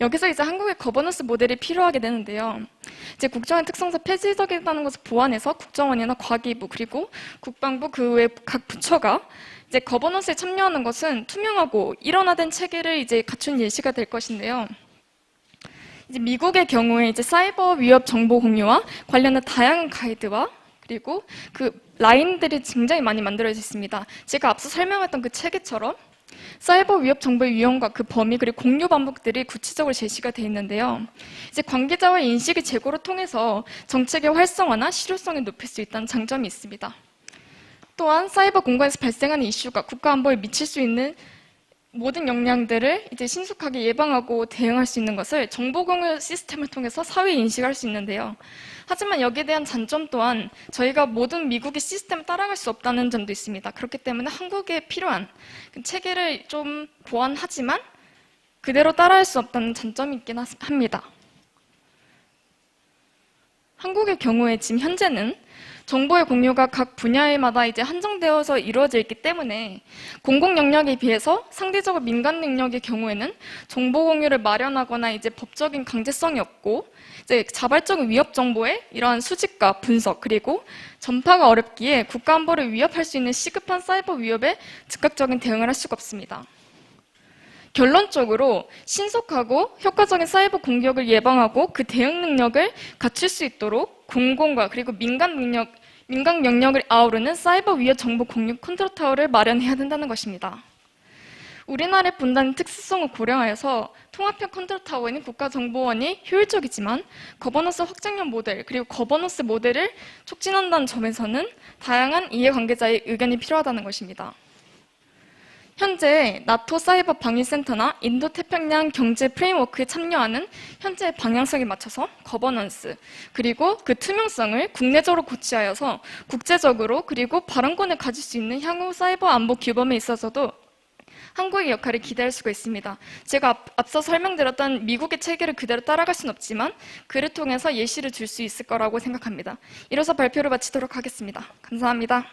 여기서 이제 한국의 거버넌스 모델이 필요하게 되는데요. 이제 국정원 특성상 폐지적이라는 것을 보완해서 국정원이나 과기부 그리고 국방부 그 외 각 부처가 이제 거버넌스에 참여하는 것은 투명하고 일원화된 체계를 이제 갖춘 예시가 될 것인데요. 이제 미국의 경우에 이제 사이버 위협 정보 공유와 관련한 다양한 가이드와 그리고 그 라인들이 굉장히 많이 만들어져 있습니다. 제가 앞서 설명했던 그 체계처럼 사이버 위협 정보의 유형과 그 범위 그리고 공유 방법들이 구체적으로 제시가 되어 있는데요. 이제 관계자와의 인식의 제고를 통해서 정책의 활성화나 실효성을 높일 수 있다는 장점이 있습니다. 또한 사이버 공간에서 발생하는 이슈가 국가 안보에 미칠 수 있는 모든 역량들을 이제 신속하게 예방하고 대응할 수 있는 것을 정보 공유 시스템을 통해서 사회에 인식할 수 있는데요. 하지만 여기에 대한 단점 또한 저희가 모든 미국의 시스템을 따라갈 수 없다는 점도 있습니다. 그렇기 때문에 한국에 필요한 체계를 좀 보완하지만 그대로 따라할 수 없다는 장점이 있긴 합니다. 한국의 경우에 지금 현재는 정보의 공유가 각 분야마다 이제 한정되어서 이루어져 있기 때문에 공공 영역에 비해서 상대적으로 민간 영역의 경우에는 정보 공유를 마련하거나 이제 법적인 강제성이 없고 이제 자발적인 위협 정보의 이러한 수집과 분석 그리고 전파가 어렵기에 국가 안보를 위협할 수 있는 시급한 사이버 위협에 즉각적인 대응을 할 수가 없습니다. 결론적으로 신속하고 효과적인 사이버 공격을 예방하고 그 대응 능력을 갖출 수 있도록 공공과 그리고 민간 영역을 아우르는 사이버 위협 정보 공유 컨트롤 타워를 마련해야 된다는 것입니다. 우리나라의 분단 특수성을 고려하여서 통합형 컨트롤 타워인 국가정보원이 효율적이지만 거버넌스 확장형 모델 그리고 거버넌스 모델을 촉진한다는 점에서는 다양한 이해관계자의 의견이 필요하다는 것입니다. 현재 나토 사이버 방위센터나 인도태평양 경제 프레임워크에 참여하는 현재의 방향성에 맞춰서 거버넌스 그리고 그 투명성을 국내적으로 고취하여서 국제적으로 그리고 발언권을 가질 수 있는 향후 사이버 안보 규범에 있어서도 한국의 역할을 기대할 수가 있습니다. 제가 앞서 설명드렸던 미국의 체계를 그대로 따라갈 수는 없지만 그를 통해서 예시를 줄 수 있을 거라고 생각합니다. 이로써 발표를 마치도록 하겠습니다. 감사합니다.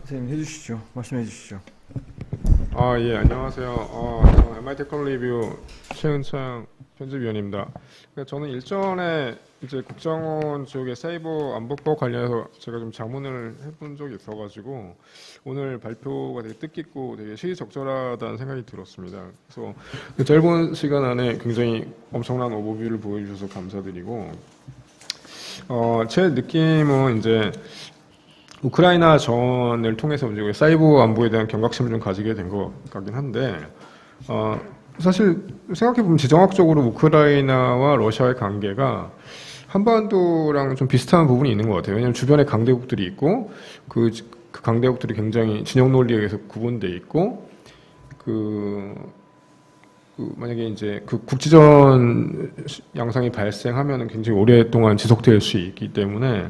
선생님 해주시죠. 말씀해 주시죠.
예, 안녕하세요. 저는 MIT 컬리뷰 최은창 편집위원입니다. 저는 일전에 이제 국정원 쪽의 사이버 안보법 관련해서 제가 좀 자문을 해본 적이 있어가지고 오늘 발표가 되게 뜻깊고 되게 시의적절하다는 생각이 들었습니다. 그래서 그 짧은 시간 안에 굉장히 엄청난 오버뷰를 보여주셔서 감사드리고, 제 느낌은 이제 우크라이나 전을 통해서 이제 사이버 안보에 대한 경각심을 좀 가지게 된 것 같긴 한데, 사실 생각해보면 지정학적으로 우크라이나와 러시아의 관계가 한반도랑 좀 비슷한 부분이 있는 것 같아요. 왜냐하면 주변에 강대국들이 있고 그 강대국들이 굉장히 진영 논리에 의해서 구분돼 있고 만약에 이제 그 국지전 양상이 발생하면 굉장히 오랫동안 지속될 수 있기 때문에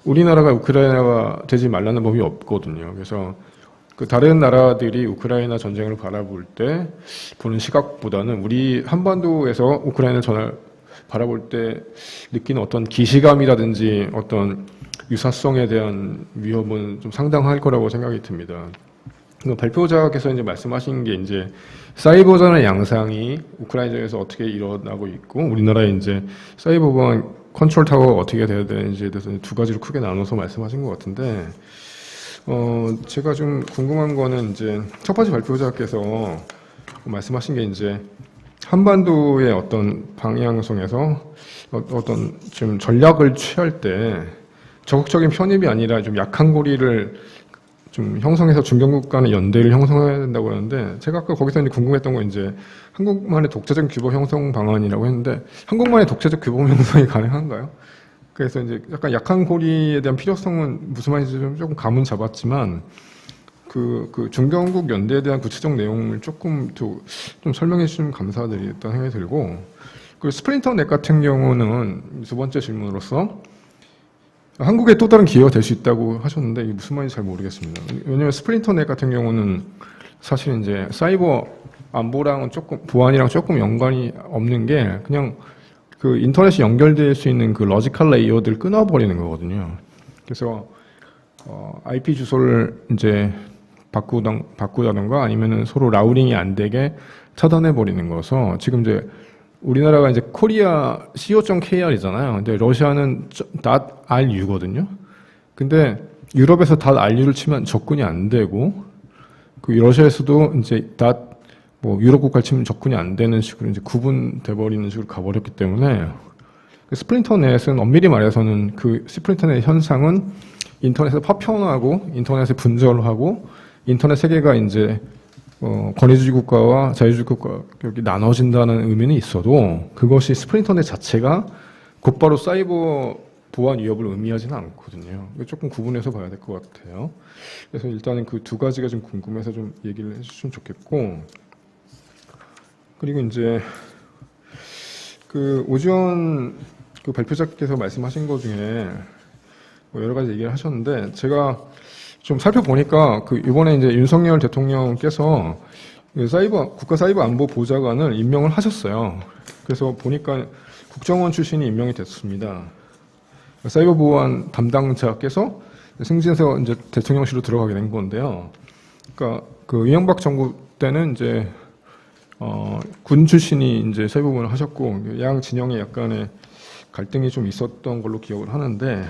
우리나라가 우크라이나가 되지 말라는 법이 없거든요. 그래서 그 다른 나라들이 우크라이나 전쟁을 바라볼 때 보는 시각보다는 우리 한반도에서 우크라이나 전을 바라볼 때 느끼는 어떤 기시감이라든지 어떤 유사성에 대한 위협은 좀 상당할 거라고 생각이 듭니다. 발표자께서 이제 말씀하신 게 이제 사이버전의 양상이 우크라이나에서 어떻게 일어나고 있고 우리나라의 이제 사이버전 컨트롤 타워가 어떻게 돼야 되는지에 대해서 두 가지로 크게 나눠서 말씀하신 것 같은데, 제가 좀 궁금한 거는 이제 첫 번째 발표자께서 말씀하신 게 이제 한반도의 어떤 방향성에서 어떤 좀 전략을 취할 때 적극적인 편입이 아니라 좀 약한 고리를 좀 형성해서 중견국 간의 연대를 형성해야 된다고 하는데, 제가 아까 거기서 이제 궁금했던 건 이제 한국만의 독자적 규범 형성 방안이라고 했는데, 한국만의 독자적 규범 형성이 가능한가요? 그래서 이제 약간 약한 고리에 대한 필요성은 무슨 말인지 조금 감은 잡았지만, 그 중견국 연대에 대한 구체적 내용을 조금 좀 설명해 주시면 감사드리겠다는 생각이 들고, 그 스프린터 넷 같은 경우는 두 번째 질문으로서 한국에 또 다른 기회가 될 수 있다고 하셨는데 이게 무슨 말인지 잘 모르겠습니다. 왜냐하면 스프린터넷 같은 경우는 사실 이제 사이버 안보랑은 조금 보안이랑 조금 연관이 없는 게 그냥 그 인터넷이 연결될 수 있는 그 러지컬 레이어들 끊어버리는 거거든요. 그래서 IP 주소를 이제 바꾸다던가 아니면은 서로 라우링이 안 되게 차단해 버리는 거서 지금 이제 우리나라가 이제 코리아 co.kr이잖아요. 근데 러시아는 .ru거든요. 근데 유럽에서 .ru를 치면 접근이 안 되고 그 러시아에서도 이제 뭐 유럽 국가를 치면 접근이 안 되는 식으로 이제 구분돼 버리는 식으로 가버렸기 때문에 그 스플린터넷은 엄밀히 말해서는 그 스플린터넷 현상은 인터넷에 파편화하고 인터넷에 분절하고 인터넷 세계가 이제 권위주의 국가와 자유주의 국가 여기 나눠진다는 의미는 있어도 그것이 스플린터넷 자체가 곧바로 사이버 보안 위협을 의미하지는 않거든요. 조금 구분해서 봐야 될 것 같아요. 그래서 일단은 그 두 가지가 좀 궁금해서 좀 얘기를 해주시면 좋겠고, 그리고 이제 그 오지원 그 발표자께서 말씀하신 것 중에 뭐 여러 가지 얘기를 하셨는데 제가 좀 살펴보니까 그 이번에 이제 윤석열 대통령께서 그 국가 사이버 안보 보좌관을 임명을 하셨어요. 그래서 보니까 국정원 출신이 임명이 됐습니다. 사이버 보안 담당자께서 승진해서 이제 대통령실로 들어가게 된 건데요. 그러니까 그 이명박 정부 때는 이제 군 출신이 이제 사이버 보안을 하셨고 양 진영에 약간의 갈등이 좀 있었던 걸로 기억을 하는데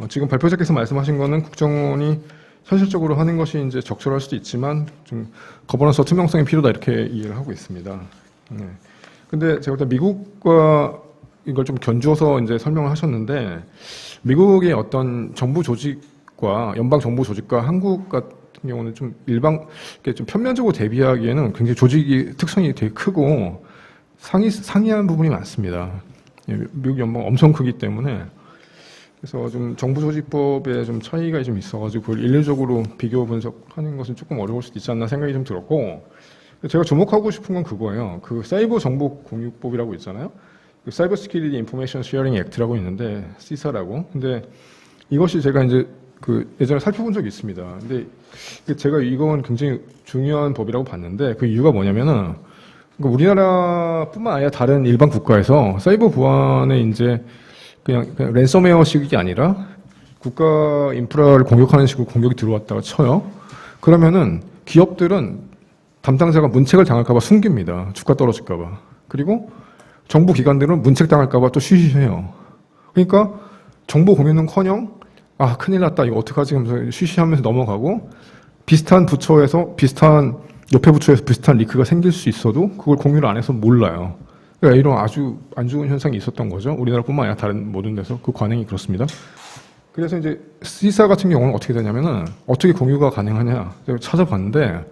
지금 발표자께서 말씀하신 거는 국정원이 현실적으로 하는 것이 이제 적절할 수도 있지만 좀 거버넌스 투명성이 필요다 이렇게 이해를 하고 있습니다. 네. 근데 제가 볼 때 미국과 이걸 좀 견주어서 이제 설명을 하셨는데 미국의 어떤 정부 조직과 연방 정부 조직과 한국 같은 경우는 좀 좀 편면적으로 대비하기에는 굉장히 조직이 특성이 되게 크고 상이한 부분이 많습니다. 미국 연방 엄청 크기 때문에 그래서 좀 정부 조직법에 좀 차이가 좀 있어가지고 그걸 일률적으로 비교 분석하는 것은 조금 어려울 수도 있지 않나 생각이 좀 들었고 제가 주목하고 싶은 건 그거예요. 그 사이버 정보 공유법이라고 있잖아요. 그 사이버 시큐리티 인포메이션 쉐어링 액트라고 있는데 시사라고. 근데 이것이 제가 이제 그 예전에 살펴본 적이 있습니다. 근데 제가 이건 굉장히 중요한 법이라고 봤는데 그 이유가 뭐냐면은 우리나라뿐만 아니라 다른 일반 국가에서 사이버 보안에 이제 그냥 랜섬웨어식이 아니라 국가 인프라를 공격하는 식으로 공격이 들어왔다가 쳐요. 그러면은 기업들은 담당자가 문책을 당할까봐 숨깁니다. 주가 떨어질까봐. 그리고 정부 기관들은 문책 당할까봐 또 쉬쉬해요. 그러니까 정보 공유는커녕 큰일 났다 이거 어떡하지 하면서 쉬쉬하면서 넘어가고 비슷한 부처에서 옆에 부처에서 비슷한 리크가 생길 수 있어도 그걸 공유를 안 해서 몰라요. 그러니까 이런 아주 안 좋은 현상이 있었던 거죠. 우리나라뿐만 아니라 다른 모든 데서 그 관행이 그렇습니다. 그래서 이제 시사 같은 경우는 어떻게 되냐면은 어떻게 공유가 가능하냐 찾아봤는데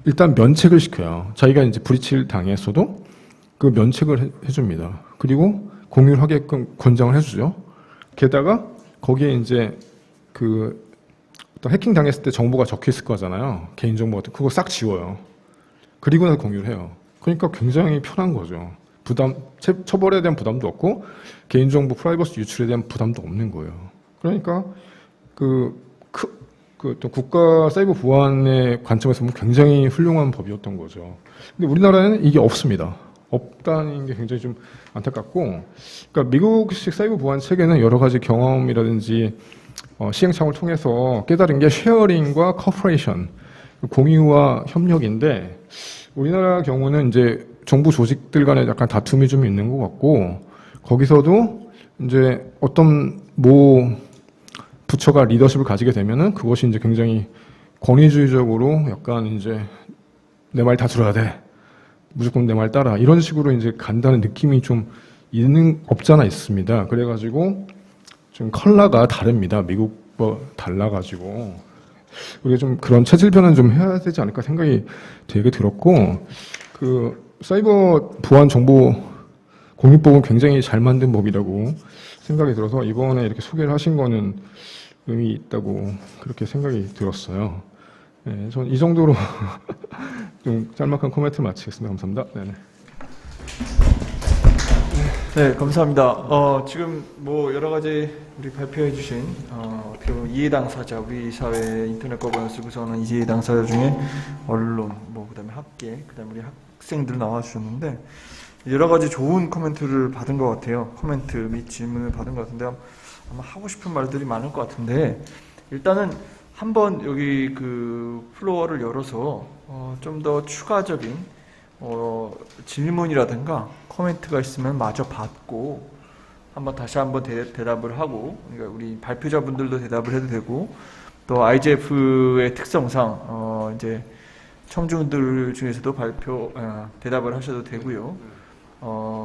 일단 면책을 시켜요. 자기가 이제 브리치를 당했어도 그 면책을 해줍니다. 그리고 공유를 하게끔 권장을 해주죠. 게다가 거기에 이제 그 어떤 해킹 당했을 때 정보가 적혀 있을 거잖아요. 개인정보 같은 그거 싹 지워요. 그리고 나서 공유를 해요. 그러니까 굉장히 편한 거죠. 처벌에 대한 부담도 없고 개인정보 프라이버시 유출에 대한 부담도 없는 거예요. 그러니까 또 국가 사이버 보안의 관점에서 보면 굉장히 훌륭한 법이었던 거죠. 근데 우리나라에는 이게 없습니다. 없다는 게 굉장히 좀 안타깝고, 그러니까 미국식 사이버 보안 체계는 여러 가지 경험이라든지 시행착오를 통해서 깨달은 게 쉐어링과 커퍼레이션, 공유와 협력인데 우리나라 경우는 이제 정부 조직들 간에 약간 다툼이 좀 있는 것 같고 거기서도 이제 어떤 부처가 리더십을 가지게 되면은 그것이 이제 굉장히 권위주의적으로 약간 이제 내 말 다 들어야 돼. 무조건 내 말 따라. 이런 식으로 이제 간다는 느낌이 좀 없잖아 있습니다. 그래가지고 좀 컬러가 다릅니다. 미국과 달라가지고. 우리가 좀 그런 체질 변화는 좀 해야 되지 않을까 생각이 되게 들었고, 그 사이버 보안 정보 공유법은 굉장히 잘 만든 법이라고 생각이 들어서 이번에 이렇게 소개를 하신 거는 의미 있다고 그렇게 생각이 들었어요. 네, 전 이 정도로 좀 짤막한 코멘트를 마치겠습니다. 감사합니다. 네네.
네, 감사합니다. 지금 뭐 여러 가지 우리 발표해 주신 어떻게 보면 이해 당사자, 우리 사회 인터넷 거버넌스 구성하는 이해 당사자 중에 언론, 뭐 그다음에 학계, 그다음에 우리 학생들 나와 주셨는데 여러 가지 좋은 코멘트를 받은 것 같아요. 코멘트 및 질문을 받은 것 같은데 아마 하고 싶은 말들이 많을 것 같은데 일단은 한번 여기 그 플로어를 열어서 좀 더 추가적인 질문이라든가 코멘트가 있으면 마저 받고 다시 한번 대답을 하고, 그러니까 우리 발표자분들도 대답을 해도 되고 또 IGF의 특성상 이제 청중들 중에서도 대답을 하셔도 되고요.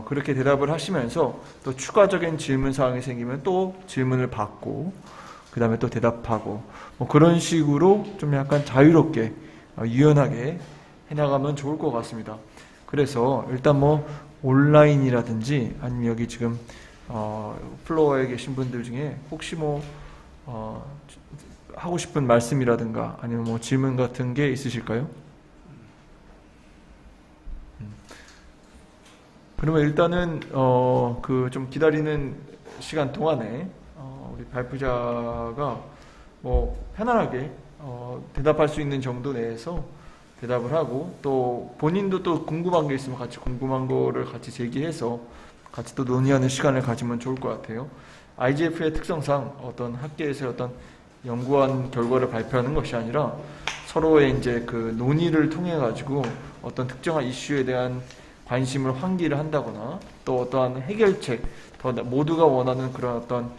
그렇게 대답을 하시면서 또 추가적인 질문 사항이 생기면 또 질문을 받고 그 다음에 또 대답하고 뭐 그런 식으로 좀 약간 자유롭게 유연하게 해나가면 좋을 것 같습니다. 그래서 일단 뭐 온라인이라든지 아니면 여기 지금 플로어에 계신 분들 중에 혹시 뭐 하고 싶은 말씀이라든가 아니면 뭐 질문 같은 게 있으실까요? 그러면 일단은 그 좀 기다리는 시간 동안에 우리 발표자가 뭐 편안하게 대답할 수 있는 정도 내에서 대답을 하고 또 본인도 또 궁금한 게 있으면 같이 궁금한 거를 같이 제기해서 같이 또 논의하는 시간을 가지면 좋을 것 같아요. IGF의 특성상 어떤 학계에서 어떤 연구한 결과를 발표하는 것이 아니라 서로의 이제 그 논의를 통해 가지고 어떤 특정한 이슈에 대한 관심을 환기를 한다거나 또 어떠한 해결책, 더 모두가 원하는 그런 어떤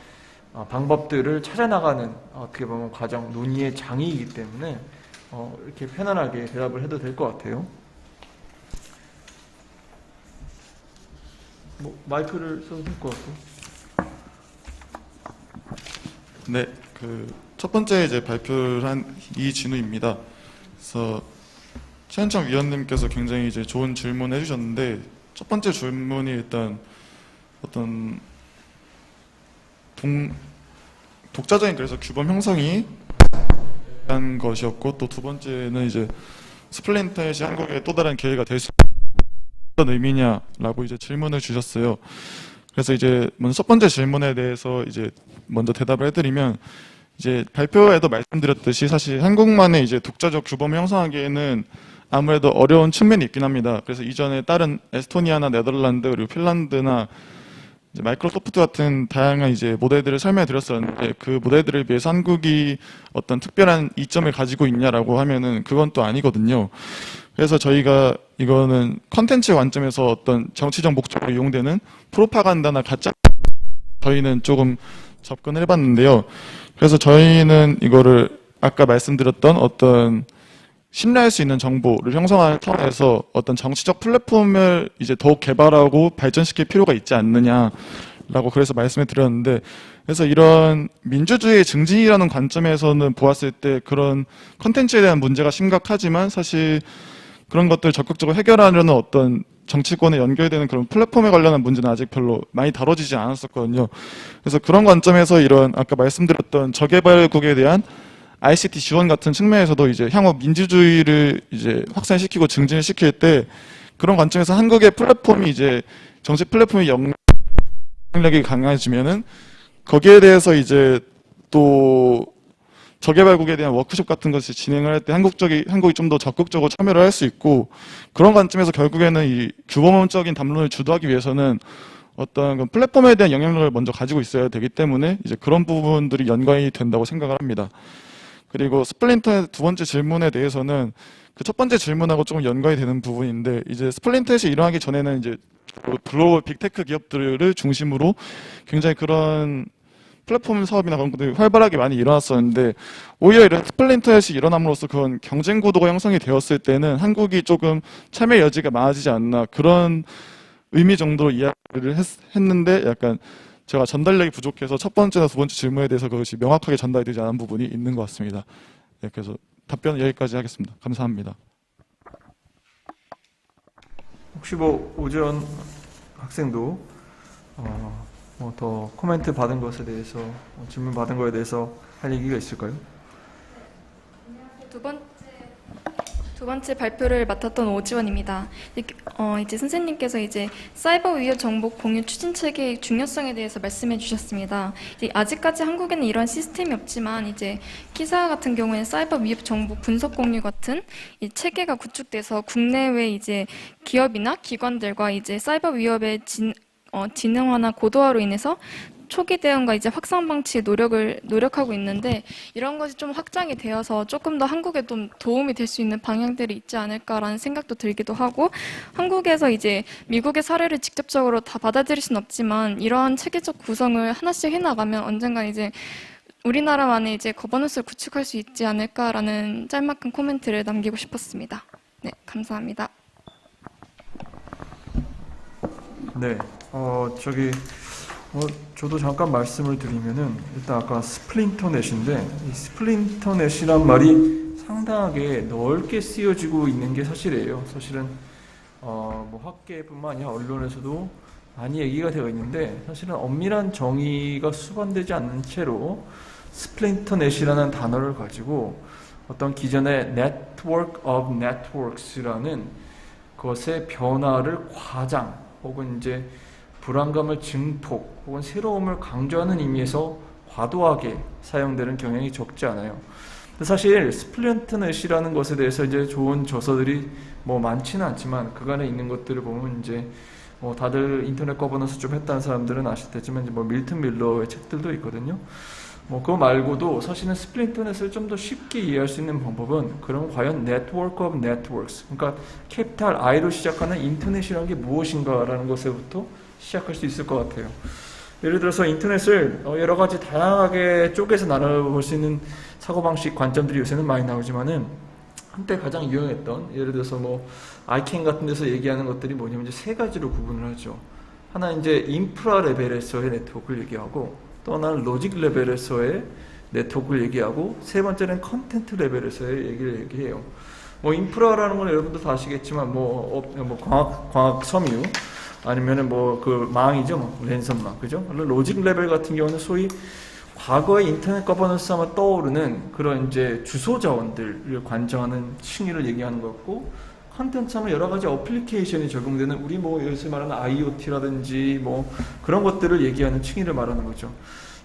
방법들을 찾아나가는 어떻게 보면 과정, 논의의 장이기 때문에 이렇게 편안하게 대답을 해도 될 것 같아요. 뭐 마이크를 써도 될 것 같고.
네, 그 첫 번째 이제 발표를 한 이진우입니다. 그래서 최현창 위원님께서 굉장히 이제 좋은 질문을 해주셨는데 첫 번째 질문이 일단 어떤 독자적인 그래서 규범 형성이 한 것이었고 또 두 번째는 이제 스플린터넷이 한국의 또 다른 기회가 될 수 어떤 의미냐라고 이제 질문을 주셨어요. 그래서 이제 먼저 첫 번째 질문에 대해서 이제 먼저 대답을 해드리면 이제 발표에도 말씀드렸듯이 사실 한국만의 이제 독자적 규범을 형성하기에는 아무래도 어려운 측면이 있긴 합니다. 그래서 이전에 다른 에스토니아나 네덜란드 그리고 핀란드나 이제 마이크로소프트 같은 다양한 이제 모델들을 설명해 드렸었는데 그 모델들에 비해서 한국이 어떤 특별한 이점을 가지고 있냐라고 하면은 그건 또 아니거든요. 그래서 저희가 이거는 컨텐츠 관점에서 어떤 정치적 목적으로 이용되는 프로파간다나 가짜 저희는 조금 접근을 해봤는데요. 그래서 저희는 이거를 아까 말씀드렸던 어떤 신뢰할 수 있는 정보를 형성하는 차원에서 어떤 정치적 플랫폼을 이제 더욱 개발하고 발전시킬 필요가 있지 않느냐라고 그래서 말씀을 드렸는데 그래서 이런 민주주의의 증진이라는 관점에서는 보았을 때 그런 컨텐츠에 대한 문제가 심각하지만 사실 그런 것들 적극적으로 해결하려는 어떤 정치권에 연결되는 그런 플랫폼에 관련한 문제는 아직 별로 많이 다뤄지지 않았었거든요. 그래서 그런 관점에서 이런 아까 말씀드렸던 저개발국에 대한 ICT 지원 같은 측면에서도 이제 향후 민주주의를 이제 확산시키고 증진을 시킬 때 그런 관점에서 한국의 플랫폼이 이제 정치 플랫폼의 영향력이 강해지면은 거기에 대해서 이제 또 저개발국에 대한 워크숍 같은 것을 진행을 할 때 한국이 좀 더 적극적으로 참여를 할 수 있고 그런 관점에서 결국에는 이 규범적인 담론을 주도하기 위해서는 어떤 그 플랫폼에 대한 영향력을 먼저 가지고 있어야 되기 때문에 이제 그런 부분들이 연관이 된다고 생각을 합니다. 그리고 스플린터의 두 번째 질문에 대해서는 그 첫 번째 질문하고 조금 연관이 되는 부분인데 이제 스플린터넷이 일어나기 전에는 이제 글로벌 빅테크 기업들을 중심으로 굉장히 그런 플랫폼 사업이나 그런 것들이 활발하게 많이 일어났었는데 오히려 이런 스플린터넷이 일어남으로써 그런 경쟁 구도가 형성이 되었을 때는 한국이 조금 참여 여지가 많아지지 않나 그런 의미 정도로 이야기를 했는데 약간 제가 전달력이 부족해서 첫 번째나 두 번째 질문에 대해서 그것이 명확하게 전달이 되지 않은 부분이 있는 것 같습니다. 네, 그래서 답변은 여기까지 하겠습니다. 감사합니다.
혹시 뭐 오전 학생도 뭐 더 코멘트 받은 것에 대해서 질문 받은 거에 대해서 할 얘기가 있을까요?
두 번째 발표를 맡았던 오지원입니다. 이제 선생님께서 이제 사이버 위협 정보 공유 추진 체계의 중요성에 대해서 말씀해 주셨습니다. 이제 아직까지 한국에는 이런 시스템이 없지만 이제 키사 같은 경우에는 사이버 위협 정보 분석 공유 같은 이 체계가 구축돼서 국내외 이제 기업이나 기관들과 이제 사이버 위협의 진흥화나 고도화로 인해서 초기 대응과 이제 확산 방치에 노력하고 있는데 이런 것이 좀 확장이 되어서 조금 더 한국에 좀 도움이 될 수 있는 방향들이 있지 않을까라는 생각도 들기도 하고 한국에서 이제 미국의 사례를 직접적으로 다 받아들일 수는 없지만 이러한 체계적 구성을 하나씩 해나가면 언젠가 이제 우리나라만의 이제 거버넌스를 구축할 수 있지 않을까라는 짤막한 코멘트를 남기고 싶었습니다. 네, 감사합니다.
네, 저도 잠깐 말씀을 드리면은 일단 아까 스플린터넷인데 이 스플린터넷이란 말이 상당하게 넓게 쓰여지고 있는 게 사실이에요. 사실은 뭐 학계뿐만 아니라 언론에서도 많이 얘기가 되어 있는데 사실은 엄밀한 정의가 수반되지 않는 채로 스플린터넷이라는 단어를 가지고 어떤 기존의 Network of Networks라는 것의 변화를 과장 혹은 이제 불안감을 증폭 혹은 새로움을 강조하는 의미에서 과도하게 사용되는 경향이 적지 않아요. 사실 스플린터넷이라는 것에 대해서 이제 좋은 저서들이 뭐 많지는 않지만 그간에 있는 것들을 보면 이제 뭐 다들 인터넷 거버넌스 좀 했다는 사람들은 아실 테지만 이제 뭐 밀턴 밀러의 책들도 있거든요. 뭐 그거 말고도 사실은 스플린터넷을 좀 더 쉽게 이해할 수 있는 방법은 그럼 과연 Network of Networks, 그러니까 캐피탈 I로 시작하는 인터넷이라는 게 무엇인가라는 것에부터 시작할 수 있을 것 같아요. 예를 들어서 인터넷을 여러 가지 다양하게 쪼개서 나눠볼 수 있는 사고방식 관점들이 요새는 많이 나오지만은 한때 가장 유용했던 예를 들어서 뭐 아이캔 같은 데서 얘기하는 것들이 뭐냐면 이제 세 가지로 구분을 하죠. 하나는 이제 인프라 레벨에서의 네트워크를 얘기하고 또 하나는 로직 레벨에서의 네트워크를 얘기하고 세 번째는 컨텐트 레벨에서의 얘기를 얘기해요. 뭐 인프라라는 건 여러분도 다 아시겠지만 광학 섬유 아니면은 뭐 그 망이죠, 뭐 랜선망, 그죠? 로직 레벨 같은 경우는 소위 과거의 인터넷 거버넌스 하면 떠오르는 그런 이제 주소 자원들을 관장하는 층위를 얘기하는 것 같고, 컨텐츠 하면 여러 가지 어플리케이션이 적용되는 우리 뭐 요새 말하는 IoT라든지 뭐 그런 것들을 얘기하는 층위를 말하는 거죠.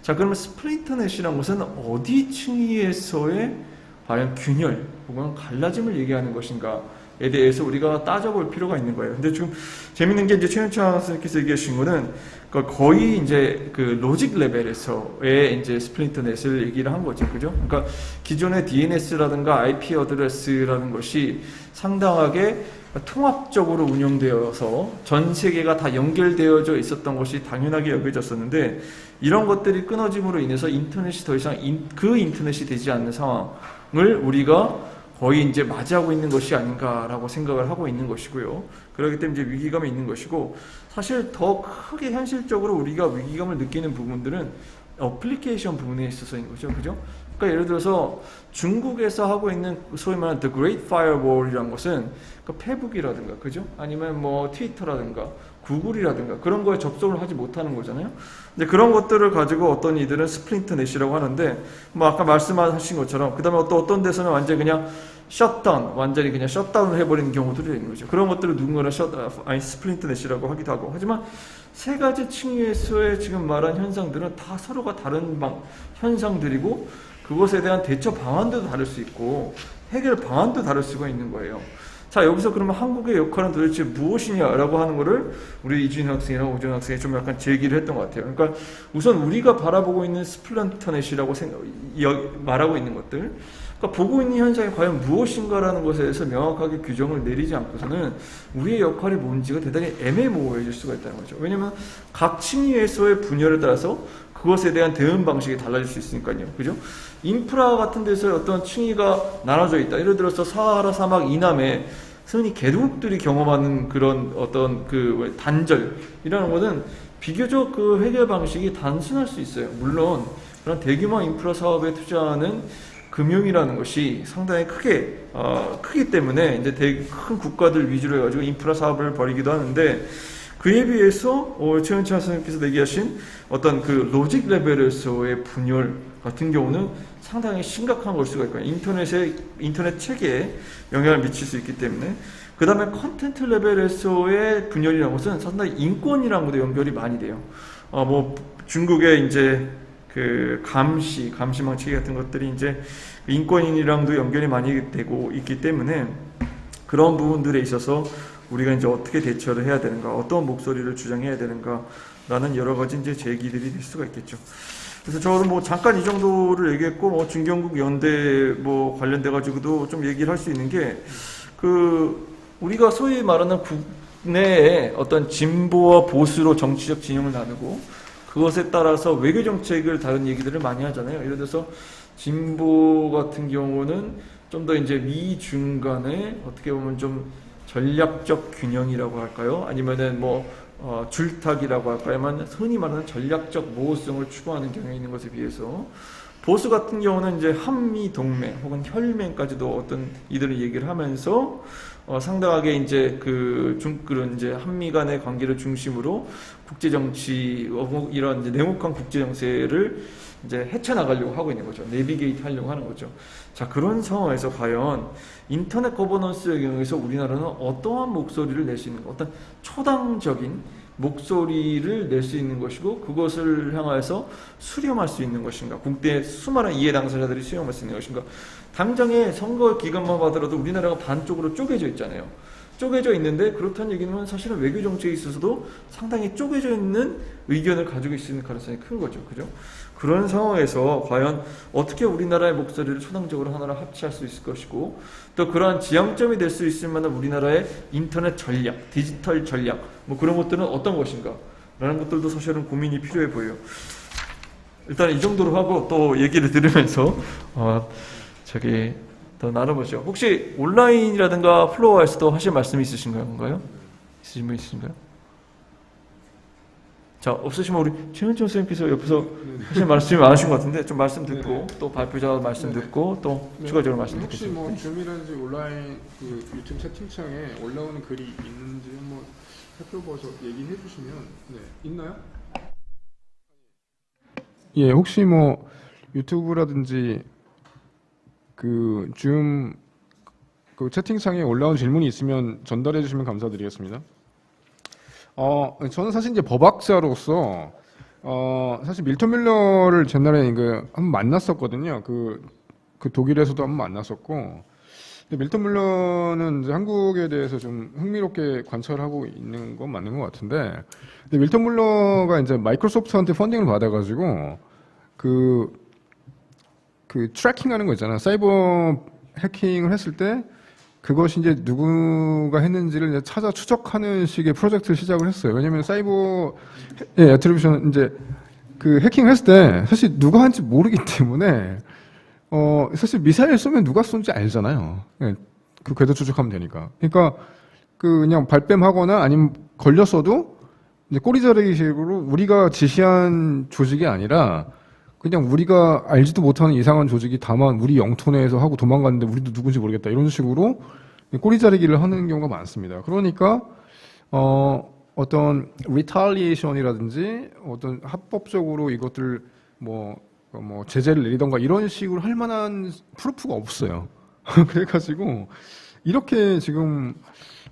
자, 그러면 스플린터넷이라는 것은 어디 층위에서의 과연 균열 혹은 갈라짐을 얘기하는 것인가에 대해서 우리가 따져볼 필요가 있는 거예요. 근데 지금 재밌는 게 이제 최현창 선생님께서 얘기하신 거는 거의 이제 그 로직 레벨에서의 이제 스플린터넷을 얘기를 한 거죠. 그죠? 그러니까 기존의 DNS라든가 IP 어드레스라는 것이 상당하게 통합적으로 운영되어서 전 세계가 다 연결되어져 있었던 것이 당연하게 여겨졌었는데, 이런 것들이 끊어짐으로 인해서 인터넷이 더 이상 그 인터넷이 되지 않는 상황을 우리가 거의 이제 맞이하고 있는 것이 아닌가라고 생각을 하고 있는 것이고요. 그렇기 때문에 이제 위기감이 있는 것이고, 사실 더 크게 현실적으로 우리가 위기감을 느끼는 부분들은 어플리케이션 부분에 있어서인 거죠. 그죠? 그러니까 예를 들어서 중국에서 하고 있는 소위 말하는 The Great Firewall이라는 것은 페북이라든가, 그죠? 아니면 뭐 트위터라든가 구글이라든가 그런 거에 접속을 하지 못하는 거잖아요. 근데 그런 것들을 가지고 어떤 이들은 스플린터넷이라고 하는데, 뭐 아까 말씀하신 것처럼 그 다음에 어떤 데서는 완전히 그냥 완전히 그냥 셧다운을 해버리는 경우들이 있는 거죠. 그런 것들을 누군가는 스플린터넷이라고 하기도 하고. 하지만 세 가지 층위에서의 지금 말한 현상들은 다 서로가 다른 현상들이고, 그것에 대한 대처 방안도 다를 수 있고 해결 방안도 다를 수가 있는 거예요. 자, 여기서 그러면 한국의 역할은 도대체 무엇이냐라고 하는 거를 우리 이준희 학생이랑 오준 학생이 좀 약간 제기를 했던 것 같아요. 그러니까 우선 우리가 바라보고 있는 스플린터넷이라고 말하고 있는 것들, 그러니까 보고 있는 현상이 과연 무엇인가라는 것에 대해서 명확하게 규정을 내리지 않고서는 우리의 역할이 뭔지가 대단히 애매모호해질 수가 있다는 거죠. 왜냐하면 각 층위에서의 분열에 따라서 그것에 대한 대응 방식이 달라질 수 있으니까요. 그죠? 인프라 같은 데서 어떤 층위가 나눠져 있다. 예를 들어서 사하라 사막 이남에 흔히 개독들이 경험하는 그런 어떤 그 단절이라는 것은 비교적 그 해결 방식이 단순할 수 있어요. 물론 그런 대규모 인프라 사업에 투자하는 금융이라는 것이 상당히 크기 때문에 이제 되게 큰 국가들 위주로 해가지고 인프라 사업을 벌이기도 하는데, 그에 비해서 최현찬 선생님께서 얘기하신 어떤 그 로직 레벨에서의 분열 같은 경우는 상당히 심각한 걸 수가 있고요. 인터넷 체계에 영향을 미칠 수 있기 때문에. 그 다음에 컨텐트 레벨에서의 분열이라는 것은 상당히 인권이라는 것도 연결이 많이 돼요. 뭐 중국의 이제 그 감시망 체계 같은 것들이 이제 인권이랑도 연결이 많이 되고 있기 때문에 그런 부분들에 있어서 우리가 이제 어떻게 대처를 해야 되는가, 어떤 목소리를 주장해야 되는가라는 여러 가지 이제 제기들이 될 수가 있겠죠. 그래서 저는 뭐 잠깐 이 정도를 얘기했고, 뭐 중경국 연대 뭐 관련돼 가지고도 좀 얘기를 할 수 있는 게, 그 우리가 소위 말하는 국내에 어떤 진보와 보수로 정치적 진영을 나누고, 그것에 따라서 외교 정책을 다룬 얘기들을 많이 하잖아요. 예를 들어서 진보 같은 경우는 좀 더 이제 미중 간에 어떻게 보면 좀 전략적 균형이라고 할까요? 아니면은 뭐 줄타기라고 할까요?만 흔히 말하는 전략적 모호성을 추구하는 경향이 있는 것에 비해서 보수 같은 경우는 이제 한미 동맹 혹은 혈맹까지도 어떤 이들을 얘기를 하면서 상당하게 이제 그런 이제 한미 간의 관계를 중심으로 국제 정치 이런 이제 냉혹한 국제 정세를 이제 헤쳐나가려고 하고 있는 거죠. 내비게이트 하려고 하는 거죠. 자, 그런 상황에서 과연 인터넷 거버넌스의 경우에서 우리나라는 어떠한 목소리를 낼 수 있는 어떤 초당적인 목소리를 낼 수 있는 것이고 그것을 향해서 수렴할 수 있는 것인가, 국내 수많은 이해 당사자들이 수렴할 수 있는 것인가. 당장에 선거 기간만 봐더라도 우리나라가 반쪽으로 쪼개져 있잖아요. 쪼개져 있는데 그렇다는 얘기는 사실은 외교 정책에 있어서도 상당히 쪼개져 있는 의견을 가지고 있는 가능성이 큰 거죠. 그죠? 그런 상황에서 과연 어떻게 우리나라의 목소리를 초당적으로 하나로 합치할 수 있을 것이고 또 그러한 지향점이 될 수 있을 만한 우리나라의 인터넷 전략, 디지털 전략 뭐 그런 것들은 어떤 것인가 라는 것들도 사실은 고민이 필요해 보여요. 일단 이 정도로 하고 또 얘기를 들으면서 더 나눠보죠. 혹시 온라인이라든가 플로어에서도 하실 말씀이 있으신 건가요? 있으신 분 있으신가요? 자, 없으시면 우리 최현정 선생님께서 옆에서 하실 말씀이 많으신 것 같은데 좀 말씀 듣고 또 발표자 말씀 듣고 또 추가적으로 말씀
혹시
듣겠습니다.
뭐 줌이라든지 온라인 그 유튜브 채팅창에 올라오는 글이 있는지 한번 살펴봐서 얘기해 주시면. 네, 있나요? 예, 혹시 뭐 유튜브라든지 그 줌 그 채팅창에 올라온 질문이 있으면 전달해 주시면 감사드리겠습니다. 저는 사실 이제 법학자로서 사실 밀턴 뮬러를 옛날에 한번 만났었거든요. 그 독일에서도 한번 만났었고, 근데 밀턴 뮬러는 이제 한국에 대해서 좀 흥미롭게 관찰하고 있는 건 맞는 것 같은데, 근데 밀턴 뮬러가 이제 마이크로소프트한테 펀딩을 받아가지고 그 트래킹하는 거 있잖아요. 사이버 해킹을 했을 때 그것이 이제 누구가 했는지를 이제 찾아 추적하는 식의 프로젝트를 시작을 했어요. 왜냐면 애트리뷰션 이제 그 해킹을 했을 때 사실 누가 한지 모르기 때문에 사실 미사일 쏘면 누가 쏜지 알잖아요. 예, 그 궤도 추적하면 되니까. 그러니까 그냥 발뺌하거나 아니면 걸렸어도 이제 꼬리 자르기식으로 우리가 지시한 조직이 아니라 그냥 우리가 알지도 못하는 이상한 조직이 다만 우리 영토 내에서 하고 도망갔는데 우리도 누군지 모르겠다 이런 식으로 꼬리 자르기를 하는 경우가 많습니다. 그러니까 어떤 retaliation이라든지 어떤 합법적으로 이것들 뭐 제재를 내리던가 이런 식으로 할 만한 프루프가 없어요. 그래가지고 이렇게 지금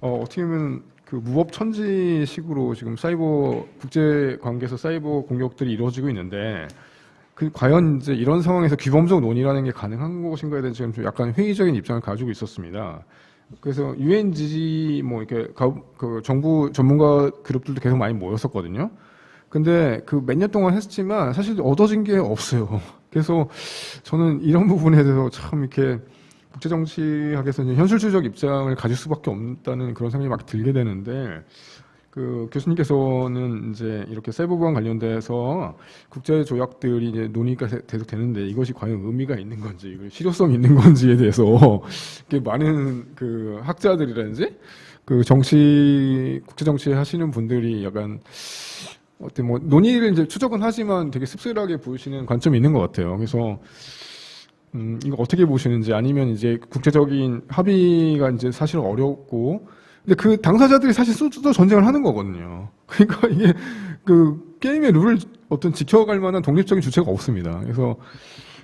어떻게 보면 그 무법천지식으로 지금 사이버 국제 관계에서 사이버 공격들이 이루어지고 있는데. 과연 이제 이런 상황에서 규범적 논의라는 게 가능한 것인가에 대해서 지금 좀 약간 회의적인 입장을 가지고 있었습니다. 그래서 UNGG 뭐 이렇게 그 정부 전문가 그룹들도 계속 많이 모였었거든요. 근데 그 몇 년 동안 했지만 사실 얻어진 게 없어요. 그래서 저는 이런 부분에 대해서 참 이렇게 국제정치학에서 현실주의적 입장을 가질 수밖에 없다는 그런 생각이 막 들게 되는데. 그 교수님께서는 이제 이렇게 사이버 보안 관련돼서 국제 조약들이 이제 논의가 계속 되는데 이것이 과연 의미가 있는 건지, 실효성이 있는 건지에 대해서 많은 그 학자들이라든지 그 국제 정치 하시는 분들이 약간 어때 뭐 논의를 이제 추적은 하지만 되게 씁쓸하게 보시는 관점이 있는 것 같아요. 그래서 이거 어떻게 보시는지 아니면 이제 국제적인 합의가 이제 사실 어렵고. 근데 그 당사자들이 사실 또 전쟁을 하는 거거든요. 그러니까 이게 그 게임의 룰을 어떤 지켜갈 만한 독립적인 주체가 없습니다. 그래서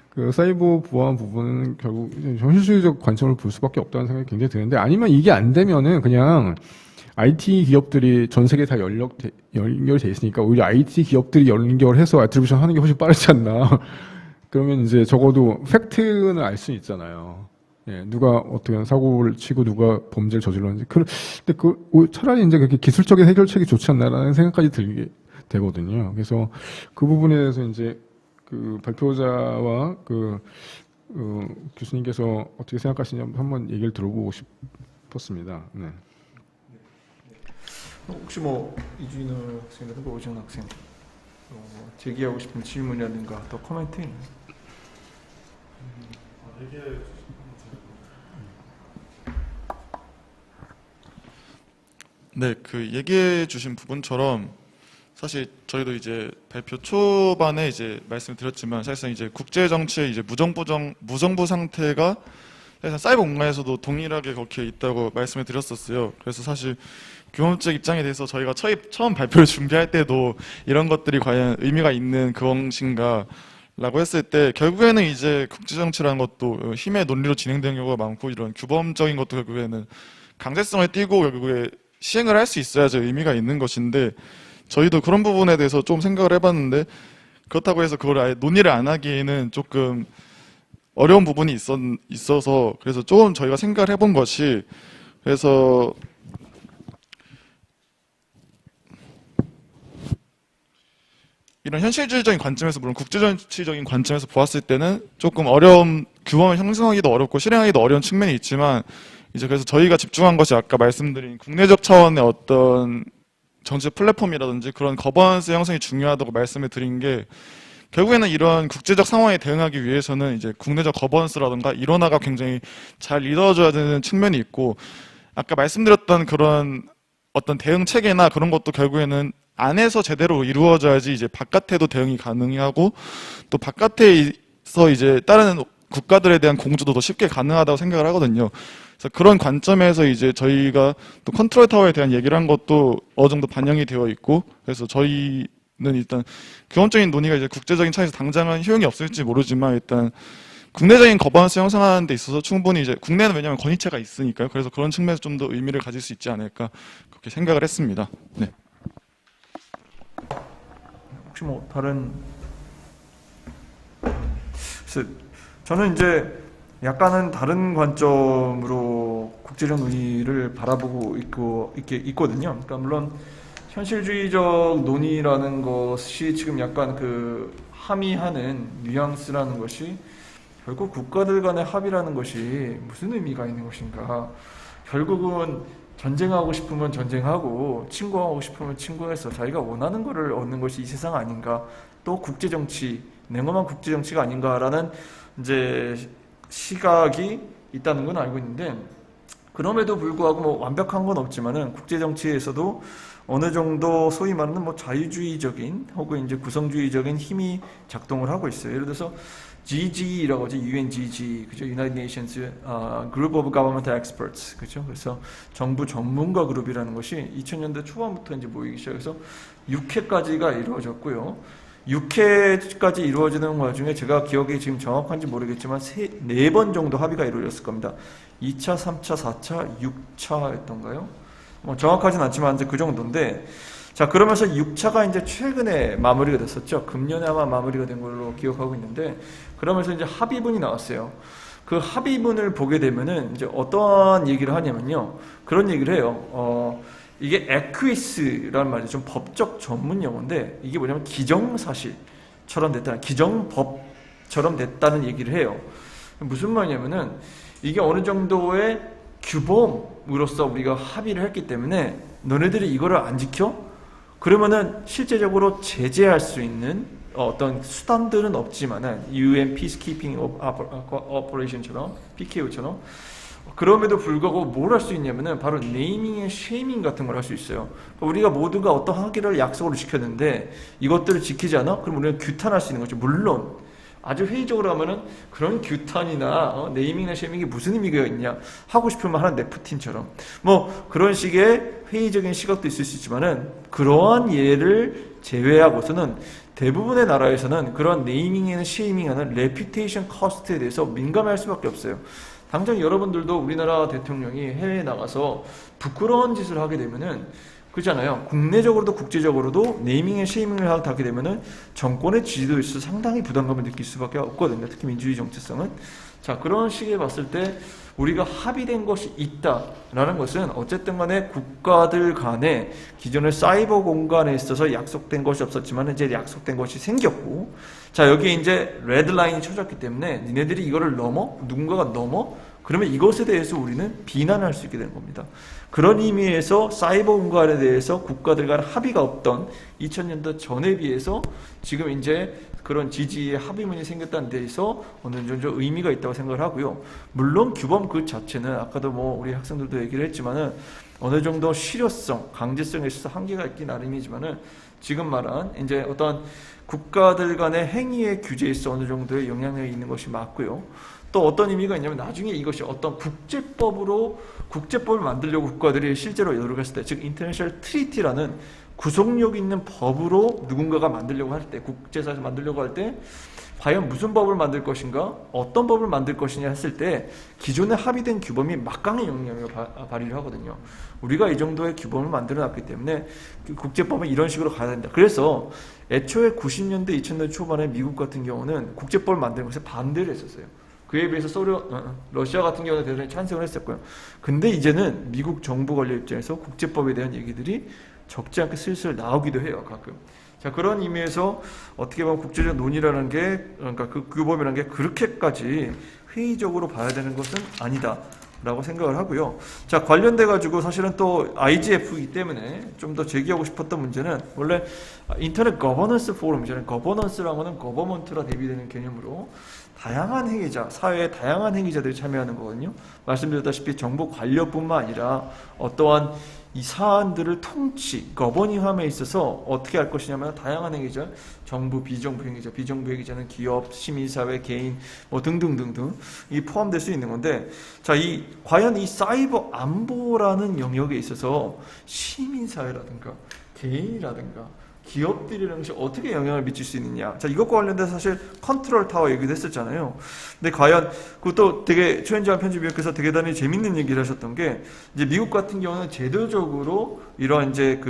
그 사이버 보안 부분은 결국 현실주의적 관점을 볼 수밖에 없다는 생각이 굉장히 드는데 아니면 이게 안 되면은 그냥 IT 기업들이 전 세계에 다 연결돼 있으니까 오히려 IT 기업들이 연결해서 애트리뷰션 하는 게 훨씬 빠르지 않나. 그러면 이제 적어도 팩트는 알 수 있잖아요. 예, 누가 어떻게 사고를 치고 누가 범죄를 저질렀는지. 근데 차라리 이제 그렇게 기술적인 해결책이 좋지 않나라는 생각까지 들게 되거든요. 그래서 그 부분에 대해서 이제 그 발표자와 교수님께서 어떻게 생각하시냐면 한번 얘기를 들어보고 싶었습니다. 네.
혹시 뭐 이준호 학생이라든가 오지원 학생 제기하고 싶은 질문이라든가 또 코멘트.
네, 그 얘기해 주신 부분처럼 사실 저희도 이제 발표 초반에 이제 말씀드렸지만 사실상 이제 국제 정치의 이제 무정부 상태가 사실상 사이버 공간에서도 동일하게 거기에 있다고 말씀을 드렸었어요. 그래서 사실 교원적 입장에 대해서 저희가 처음 발표를 준비할 때도 이런 것들이 과연 의미가 있는 그것인가 라고 했을 때 결국에는 이제 국제 정치라는 것도 힘의 논리로 진행되는 경우가 많고 이런 규범적인 것도 결국에는 강제성을 띠고 결국에 시행을 할 수 있어야지 의미가 있는 것인데 저희도 그런 부분에 대해서 좀 생각을 해봤는데 그렇다고 해서 그걸 아예 논의를 안 하기에는 조금 어려운 부분이 있어서 그래서 조금 저희가 생각을 해본 것이 그래서 이런 현실주의적인 관점에서 물론 국제정치적인 관점에서 보았을 때는 조금 어려운 규범을 형성하기도 어렵고 실행하기도 어려운 측면이 있지만 이제 그래서 저희가 집중한 것이 아까 말씀드린 국내적 차원의 어떤 정치 플랫폼이라든지 그런 거버넌스 형성이 중요하다고 말씀을 드린 게 결국에는 이런 국제적 상황에 대응하기 위해서는 이제 국내적 거버넌스라든가 일원화가 굉장히 잘 이루어져야 되는 측면이 있고 아까 말씀드렸던 그런 어떤 대응 체계나 그런 것도 결국에는 안에서 제대로 이루어져야지 이제 바깥에도 대응이 가능하고 또 바깥에서 이제 다른 국가들에 대한 공조도 더 쉽게 가능하다고 생각을 하거든요. 그래서 그런 관점에서 이제 저희가 또 컨트롤 타워에 대한 얘기를 한 것도 어느 정도 반영이 되어 있고 그래서 저희는 일단 기본적인 논의가 이제 국제적인 차에서 당장은 효용이 없을지 모르지만 일단 국내적인 거버넌스 형성하는 데 있어서 충분히 이제 국내는 왜냐하면 권위체가 있으니까요. 그래서 그런 측면에서 좀 더 의미를 가질 수 있지 않을까 그렇게 생각을 했습니다. 네.
혹시 뭐 다른 그래서 저는 이제 약간은 다른 관점으로 국제적 논의를 바라보고 있거든요. 그러니까 물론 현실주의적 논의라는 것이 지금 약간 그 함의하는 뉘앙스라는 것이 결국 국가들 간의 합의라는 것이 무슨 의미가 있는 것인가. 결국은 전쟁하고 싶으면 전쟁하고 친구하고 싶으면 친구해서 자기가 원하는 것을 얻는 것이 이 세상 아닌가. 또 국제정치, 냉엄한 국제정치가 아닌가라는 이제 시각이 있다는 건 알고 있는데 그럼에도 불구하고 뭐 완벽한 건 없지만은 국제정치에서도 어느 정도 소위 말하는 뭐 자유주의적인 혹은 이제 구성주의적인 힘이 작동을 하고 있어요. 예를 들어서 GG라고 하죠. UNGG, 그죠? United Nations Group of Government Experts, 그죠? 그래서 정부 전문가 그룹이라는 것이 2000년대 초반부터 이제 모이기 시작해서 6회까지가 이루어졌고요. 6회까지 이루어지는 와중에 제가 기억이 지금 정확한지 모르겠지만 4번 정도 합의가 이루어졌을 겁니다. 2차, 3차, 4차, 6차였던가요? 뭐 정확하진 않지만 이제 그 정도인데 자 그러면서 6차가 이제 최근에 마무리가 됐었죠. 금년에 아마 마무리가 된 걸로 기억하고 있는데 그러면서 이제 합의문이 나왔어요. 그 합의문을 보게 되면은 이제 어떠한 얘기를 하냐면요. 그런 얘기를 해요. 이게 에퀴스라는 말이 좀 법적 전문 용어인데 이게 뭐냐면 기정사실처럼 됐다는 기정법처럼 됐다는 얘기를 해요. 무슨 말이냐면은 이게 어느 정도의 규범으로서 우리가 합의를 했기 때문에 너네들이 이거를 안 지켜? 그러면은 실제적으로 제재할 수 있는 어떤 수단들은 없지만은 UN Peacekeeping Operation처럼 PKO처럼 그럼에도 불구하고 뭘 할 수 있냐면은 바로 네이밍 앤 쉐이밍 같은 걸 할 수 있어요. 그러니까 우리가 모두가 어떤 하기를 약속으로 지켰는데 이것들을 지키지 않아? 그럼 우리는 규탄할 수 있는 거죠. 물론 아주 회의적으로 하면은 그런 규탄이나 네이밍이나 쉐이밍이 무슨 의미가 있냐 하고 싶으면 하는 네프틴처럼 뭐 그런 식의 회의적인 시각도 있을 수 있지만은 그러한 예를 제외하고서는 대부분의 나라에서는 그런 네이밍이나 쉐이밍하는 레퓨테이션 커스트에 대해서 민감할 수밖에 없어요. 당장 여러분들도 우리나라 대통령이 해외에 나가서 부끄러운 짓을 하게 되면은 그렇잖아요. 국내적으로도 국제적으로도 네이밍 앤 쉐이밍을 하게 되면은 정권의 지지도에 있어서 상당히 부담감을 느낄 수밖에 없거든요. 특히 민주주의 정체성은. 자, 그런 식에 봤을 때 우리가 합의된 것이 있다라는 것은 어쨌든 간에 국가들 간에 기존의 사이버 공간에 있어서 약속된 것이 없었지만 이제 약속된 것이 생겼고 자, 여기에 이제 레드라인이 쳐졌기 때문에 니네들이 이거를 넘어? 누군가가 넘어? 그러면 이것에 대해서 우리는 비난할 수 있게 되는 겁니다. 그런 의미에서 사이버 공간에 대해서 국가들 간 합의가 없던 2000년도 전에 비해서 지금 이제 그런 지지의 합의문이 생겼다는 데에서 어느 정도 의미가 있다고 생각을 하고요. 물론 규범 그 자체는 아까도 뭐 우리 학생들도 얘기를 했지만은 어느 정도 실효성, 강제성에 있어서 한계가 있긴 나름이지만은 지금 말한 이제 어떤 국가들 간의 행위의 규제에 있어 어느 정도의 영향력이 있는 것이 맞고요. 또 어떤 의미가 있냐면 나중에 이것이 어떤 국제법을 만들려고 국가들이 실제로 노력했을 때, 즉 인터내셔널 트리티라는 구속력 있는 법으로 누군가가 만들려고 할 때, 국제사에서 만들려고 할 때 과연 무슨 법을 만들 것인가, 어떤 법을 만들 것이냐 했을 때 기존에 합의된 규범이 막강한 영향력을 발휘를 하거든요. 우리가 이 정도의 규범을 만들어놨기 때문에 국제법은 이런 식으로 가야 된다. 그래서 애초에 90년대, 2000년대 초반에 미국 같은 경우는 국제법을 만드는 것에 반대를 했었어요. 그에 비해서 러시아 같은 경우는 대단히 찬성을 했었고요. 근데 이제는 미국 정부 관련 입장에서 국제법에 대한 얘기들이 적지 않게 슬슬 나오기도 해요, 가끔. 자, 그런 의미에서 어떻게 보면 국제적 논의라는 게, 그러니까 그 규범이라는 게 그렇게까지 회의적으로 봐야 되는 것은 아니다 라고 생각을 하고요. 자, 관련돼 가지고 사실은 또 IGF이기 때문에 좀 더 제기하고 싶었던 문제는, 원래 인터넷 거버넌스 포럼이잖아요. 거버넌스라는 거는 거버먼트라 대비되는 개념으로 다양한 행위자, 사회의 다양한 행위자들이 참여하는 거거든요. 말씀드렸다시피 정보 관료뿐만 아니라 어떠한 이 사안들을 통치, 거버닝함에 있어서 어떻게 할 것이냐면 다양한 행위자, 정부, 비정부 행위자, 비정부 행위자는 기업, 시민사회, 개인, 뭐 등등등등 이 포함될 수 있는 건데, 자, 과연 이 사이버 안보라는 영역에 있어서 시민사회라든가 개인이라든가 기업들이라는 것이 어떻게 영향을 미칠 수 있느냐. 자, 이것과 관련돼서 사실 컨트롤 타워 얘기도 했었잖아요. 근데 과연 그것도 되게 최현지환 편집위원께서 되게 대단히 재밌는 얘기를 하셨던 게, 이제 미국 같은 경우는 제도적으로 이런 이제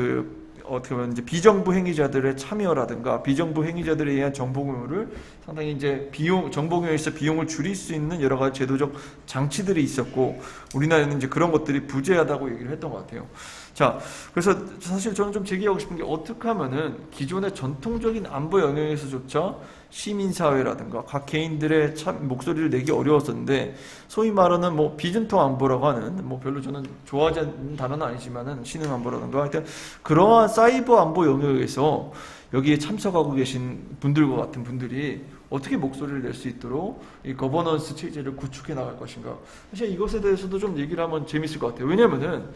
어떻게 보면 이제 비정부 행위자들의 참여라든가 비정부 행위자들에 의한 정보 공유를 상당히 이제 정보 공유에서 비용을 줄일 수 있는 여러 가지 제도적 장치들이 있었고, 우리나라는 이제 그런 것들이 부재하다고 얘기를 했던 것 같아요. 자, 그래서 사실 저는 좀 제기하고 싶은 게, 어떻게 하면은 기존의 전통적인 안보 영역에서조차 시민사회라든가 각 개인들의 목소리를 내기 어려웠었는데, 소위 말하는 뭐 비전통 안보라고 하는, 뭐 별로 저는 좋아하지 않는 단어는 아니지만은 신흥 안보라든가 하여튼 그러한 사이버 안보 영역에서 여기에 참석하고 계신 분들과 같은 분들이 어떻게 목소리를 낼 수 있도록 이 거버넌스 체제를 구축해 나갈 것인가. 사실 이것에 대해서도 좀 얘기를 하면 재밌을 것 같아요. 왜냐면은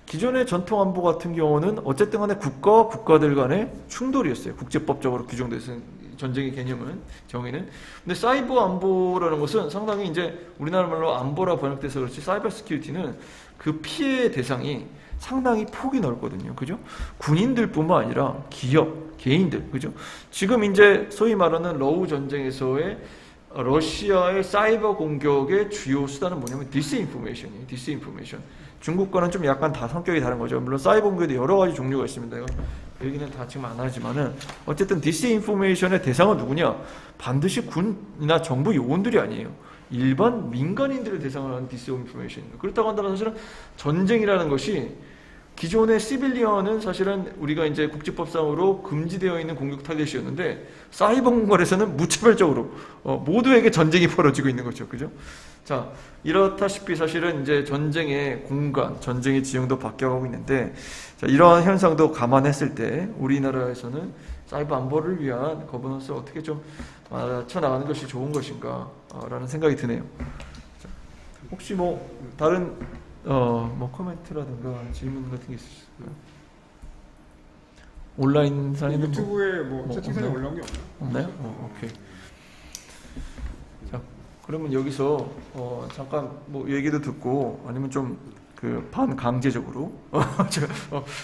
기존의 전통 안보 같은 경우는 어쨌든 간에 국가와 국가들 간의 충돌이었어요. 국제법적으로 규정되어 있는 전쟁의 개념은, 정의는. 근데 사이버 안보라는 것은 상당히 이제 우리나라 말로 안보라 번역돼서 그렇지, 사이버 시큐리티는 그 피해 대상이 상당히 폭이 넓거든요. 그죠? 군인들뿐만 아니라 기업, 개인들. 그죠? 지금 이제 소위 말하는 러우 전쟁에서의 러시아의 사이버 공격의 주요 수단은 뭐냐면 디스인포메이션이에요. 디스인포메이션. 중국과는 좀 약간 다 성격이 다른 거죠. 물론 사이버 공격도 여러 가지 종류가 있습니다. 얘기는 다 지금 안 하지만은 어쨌든 디스인포메이션의 대상은 누구냐? 반드시 군이나 정부 요원들이 아니에요. 일반 민간인들을 대상으로 하는 디스인포메이션입니다. 그렇다고 한다면 사실은 전쟁이라는 것이, 기존의 시빌리언은 사실은 우리가 이제 국제법상으로 금지되어 있는 공격 타겟이었는데, 사이버 공간에서는 무차별적으로 모두에게 전쟁이 벌어지고 있는 거죠. 그죠? 자, 이렇다시피 사실은 이제 전쟁의 공간, 전쟁의 지형도 바뀌어가고 있는데, 자, 이러한 현상도 감안했을 때 우리나라에서는 사이버 안보를 위한 거버넌스를 어떻게 좀 맞춰 나가는 것이 좋은 것인가 라는 생각이 드네요. 자, 혹시 뭐 다른 뭐 코멘트라든가 질문 같은 게 있으실까요? 온라인 상에는
유튜브에 뭐 채팅창에
없나요?
올라온 게
없나요? 오케이. 자, 그러면 여기서 잠깐 뭐 얘기도 듣고, 아니면 좀 반강제적으로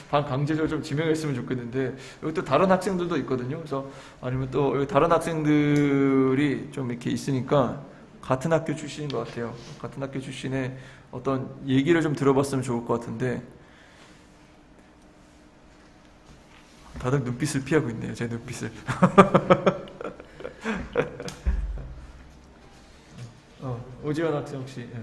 반강제적으로 좀 지명했으면 좋겠는데, 여기 또 다른 학생들도 있거든요. 그래서 아니면 또 여기 다른 학생들이 좀 이렇게 있으니까 같은 학교 출신인 것 같아요. 같은 학교 출신의 어떤 얘기를 좀 들어봤으면 좋을 것 같은데, 다들 눈빛을 피하고 있네요. 제 눈빛을. 오지환 학생 혹시. 예.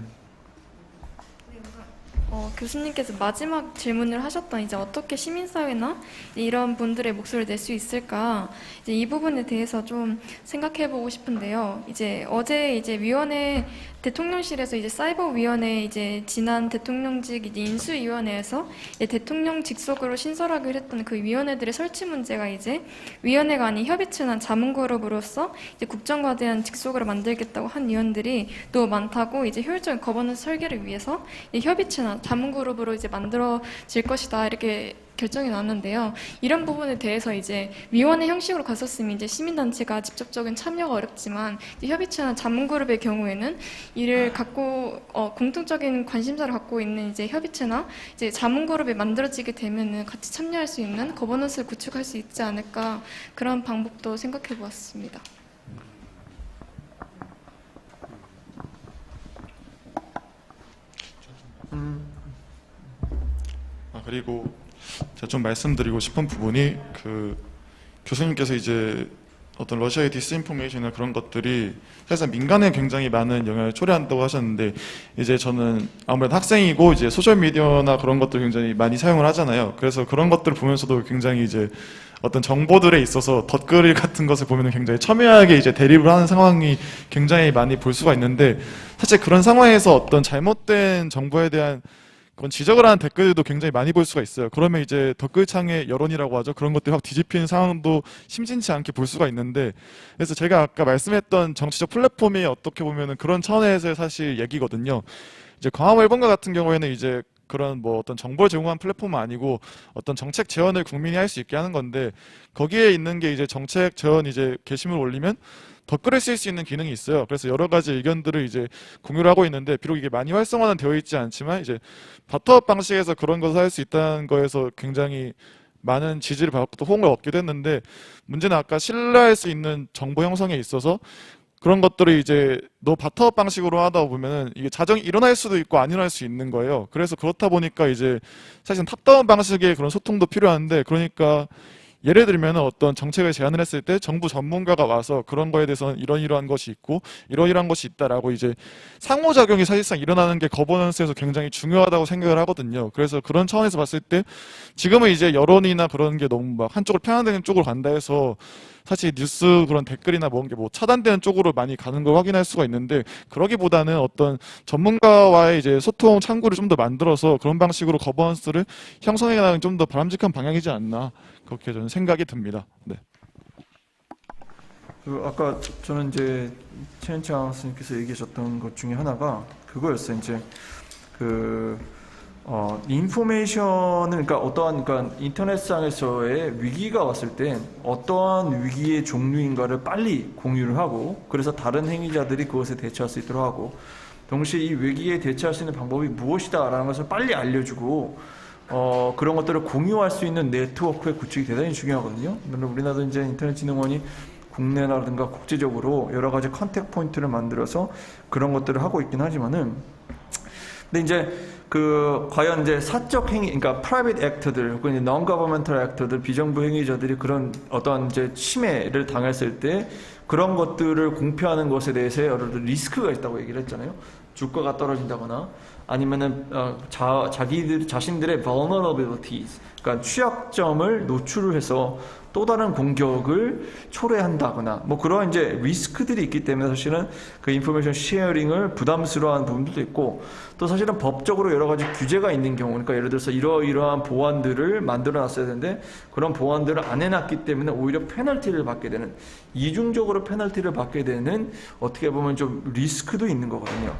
교수님께서 마지막 질문을 하셨던, 이제 어떻게 시민사회나 이런 분들의 목소리를 낼 수 있을까, 이제 이 부분에 대해서 좀 생각해 보고 싶은데요. 이제 어제 이제 위원회 대통령실에서 이제 사이버위원회 이제 지난 대통령직 이제 인수위원회에서 이제 대통령 직속으로 신설하기로 했던 그 위원회들의 설치 문제가 이제 위원회가 아닌 협의체나 자문그룹으로서 이제 국정과에 대한 직속으로 만들겠다고 한 위원들이 또 많다고 이제 효율적인 거버넌스 설계를 위해서 이 협의체나 자문그룹으로 이제 만들어질 것이다 이렇게 결정이 나왔는데요. 이런 부분에 대해서 이제 위원회 형식으로 갔었으면 이제 시민단체가 직접적인 참여가 어렵지만 이제 협의체나 자문그룹의 경우에는 이를 갖고 공통적인 관심사를 갖고 있는 이제 협의체나 이제 자문그룹이 만들어지게 되면은 같이 참여할 수 있는 거버넌스를 구축할 수 있지 않을까 그런 방법도 생각해 보았습니다.
그리고 제가 좀 말씀드리고 싶은 부분이 그 교수님께서 이제 어떤 러시아의 디스인포메이션이나 그런 것들이 사실상 민간에 굉장히 많은 영향을 초래한다고 하셨는데, 이제 저는 아무래도 학생이고 이제 소셜 미디어나 그런 것들 굉장히 많이 사용을 하잖아요. 그래서 그런 것들을 보면서도 굉장히 이제 어떤 정보들에 있어서 덧글 같은 것을 보면 굉장히 첨예하게 이제 대립을 하는 상황이 굉장히 많이 볼 수가 있는데, 사실 그런 상황에서 어떤 잘못된 정보에 대한 그런 지적을 하는 댓글도 굉장히 많이 볼 수가 있어요. 그러면 이제 댓글창의 여론이라고 하죠. 그런 것들이 확 뒤집히는 상황도 심심치 않게 볼 수가 있는데, 그래서 제가 아까 말씀했던 정치적 플랫폼이 어떻게 보면은 그런 차원에서의 사실 얘기거든요. 이제 광화문일본가 같은 경우에는 이제 그런 뭐 어떤 정보를 제공하는 플랫폼은 아니고 어떤 정책 제언을 국민이 할 수 있게 하는 건데, 거기에 있는 게 이제 정책 제언 이제 게시물을 올리면 댓글을 쓸 수 있는 기능이 있어요. 그래서 여러 가지 의견들을 이제 공유를 하고 있는데, 비록 이게 많이 활성화는 되어 있지 않지만 이제 바텀업 방식에서 그런 것을 할 수 있다는 거에서 굉장히 많은 지지를 받고 또 호응을 얻기도 했는데, 문제는 아까 신뢰할 수 있는 정보 형성에 있어서 그런 것들을 이제 너 바텀업 방식으로 하다 보면은 이게 자정이 일어날 수도 있고 안 일어날 수 있는 거예요. 그래서 그렇다 보니까 이제 사실은 탑다운 방식의 그런 소통도 필요한데, 그러니까 예를 들면 어떤 정책을 제안을 했을 때 정부 전문가가 와서 그런 거에 대해서는 이러이러한 것이 있고 이러이러한 것이 있다라고 이제 상호작용이 사실상 일어나는 게 거버넌스에서 굉장히 중요하다고 생각을 하거든요. 그래서 그런 차원에서 봤을 때 지금은 이제 여론이나 그런 게 너무 막 한쪽으로 편향되는 쪽으로 간다 해서 사실 뉴스 그런 댓글이나 뭐 차단되는 쪽으로 많이 가는 걸 확인할 수가 있는데, 그러기보다는 어떤 전문가와의 이제 소통 창구를 좀 더 만들어서 그런 방식으로 거버넌스를 형성해 나가는 좀 더 바람직한 방향이지 않나, 그렇게 저는 생각이 듭니다. 네.
그 아까 저는 이제 최현창 선생님께서 얘기하셨던 것 중에 하나가 그거였어요. 이제 그 인포메이션을, 그러니까 어떠한, 그러니까 인터넷상에서의 위기가 왔을 때 어떠한 위기의 종류인가를 빨리 공유를 하고, 그래서 다른 행위자들이 그것에 대처할 수 있도록 하고, 동시에 이 위기에 대처할 수 있는 방법이 무엇이다라는 것을 빨리 알려주고, 그런 것들을 공유할 수 있는 네트워크의 구축이 대단히 중요하거든요. 물론 우리나라도 이제 인터넷진흥원이 국내라든가 국제적으로 여러 가지 컨택 포인트를 만들어서 그런 것들을 하고 있긴 하지만은, 근데 이제 그 과연 이제 사적 행위, 그러니까 프라이빗 액터들, 혹은 이제 non-governmental 액터들, 비정부 행위자들이 그런 어떤 이제 침해를 당했을 때 그런 것들을 공표하는 것에 대해서 여러 리스크가 있다고 얘기를 했잖아요. 주가가 떨어진다거나 아니면은 자신들의 vulnerabilities, 그러니까 취약점을 노출을 해서 또 다른 공격을 초래한다거나 뭐 그런 이제 리스크들이 있기 때문에 사실은 그 인포메이션 쉐어링을 부담스러워하는 부분도 있고, 또 사실은 법적으로 여러 가지 규제가 있는 경우, 그러니까 예를 들어서 이러이러한 보안들을 만들어 놨어야 되는데 그런 보안들을 안 해놨기 때문에 오히려 페널티를 받게 되는, 이중적으로 페널티를 받게 되는 어떻게 보면 좀 리스크도 있는 거거든요.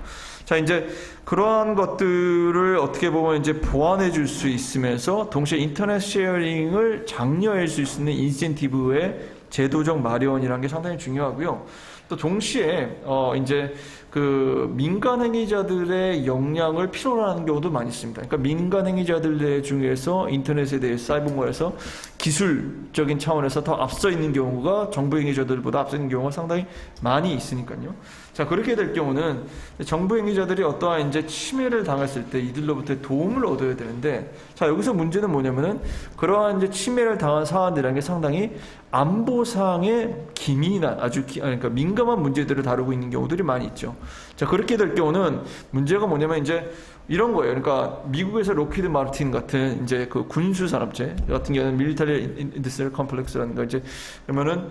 자, 이제 그러한 것들을 어떻게 보면 이제 보완해 줄 수 있으면서 동시에 인터넷 쉐어링을 장려할 수 있는 인센티브의 제도적 마련이라는 게 상당히 중요하고요. 또 동시에 이제 그 민간 행위자들의 역량을 필요로 하는 경우도 많이 있습니다. 그러니까 민간 행위자들 중에서 인터넷에 대해 사이버공학에서 기술적인 차원에서 더 앞서 있는 경우가 정부 행위자들보다 앞서 있는 경우가 상당히 많이 있으니까요. 자, 그렇게 될 경우는 정부 행위자들이 어떠한 이제 침해를 당했을 때 이들로부터 도움을 얻어야 되는데, 자, 여기서 문제는 뭐냐면은 그러한 이제 침해를 당한 사안이라는 게 상당히 안보상의 기민한 그러니까 민감한 문제들을 다루고 있는 경우들이 많이 있죠. 자, 그렇게 될 경우는 문제가 뭐냐면 이제 이런 거예요. 그러니까 미국에서 로키드 마르틴 같은 이제 그 군수 산업체 같은 경우는 밀리터리 인더스트리얼 컴플렉스라는 거, 이제 그러면은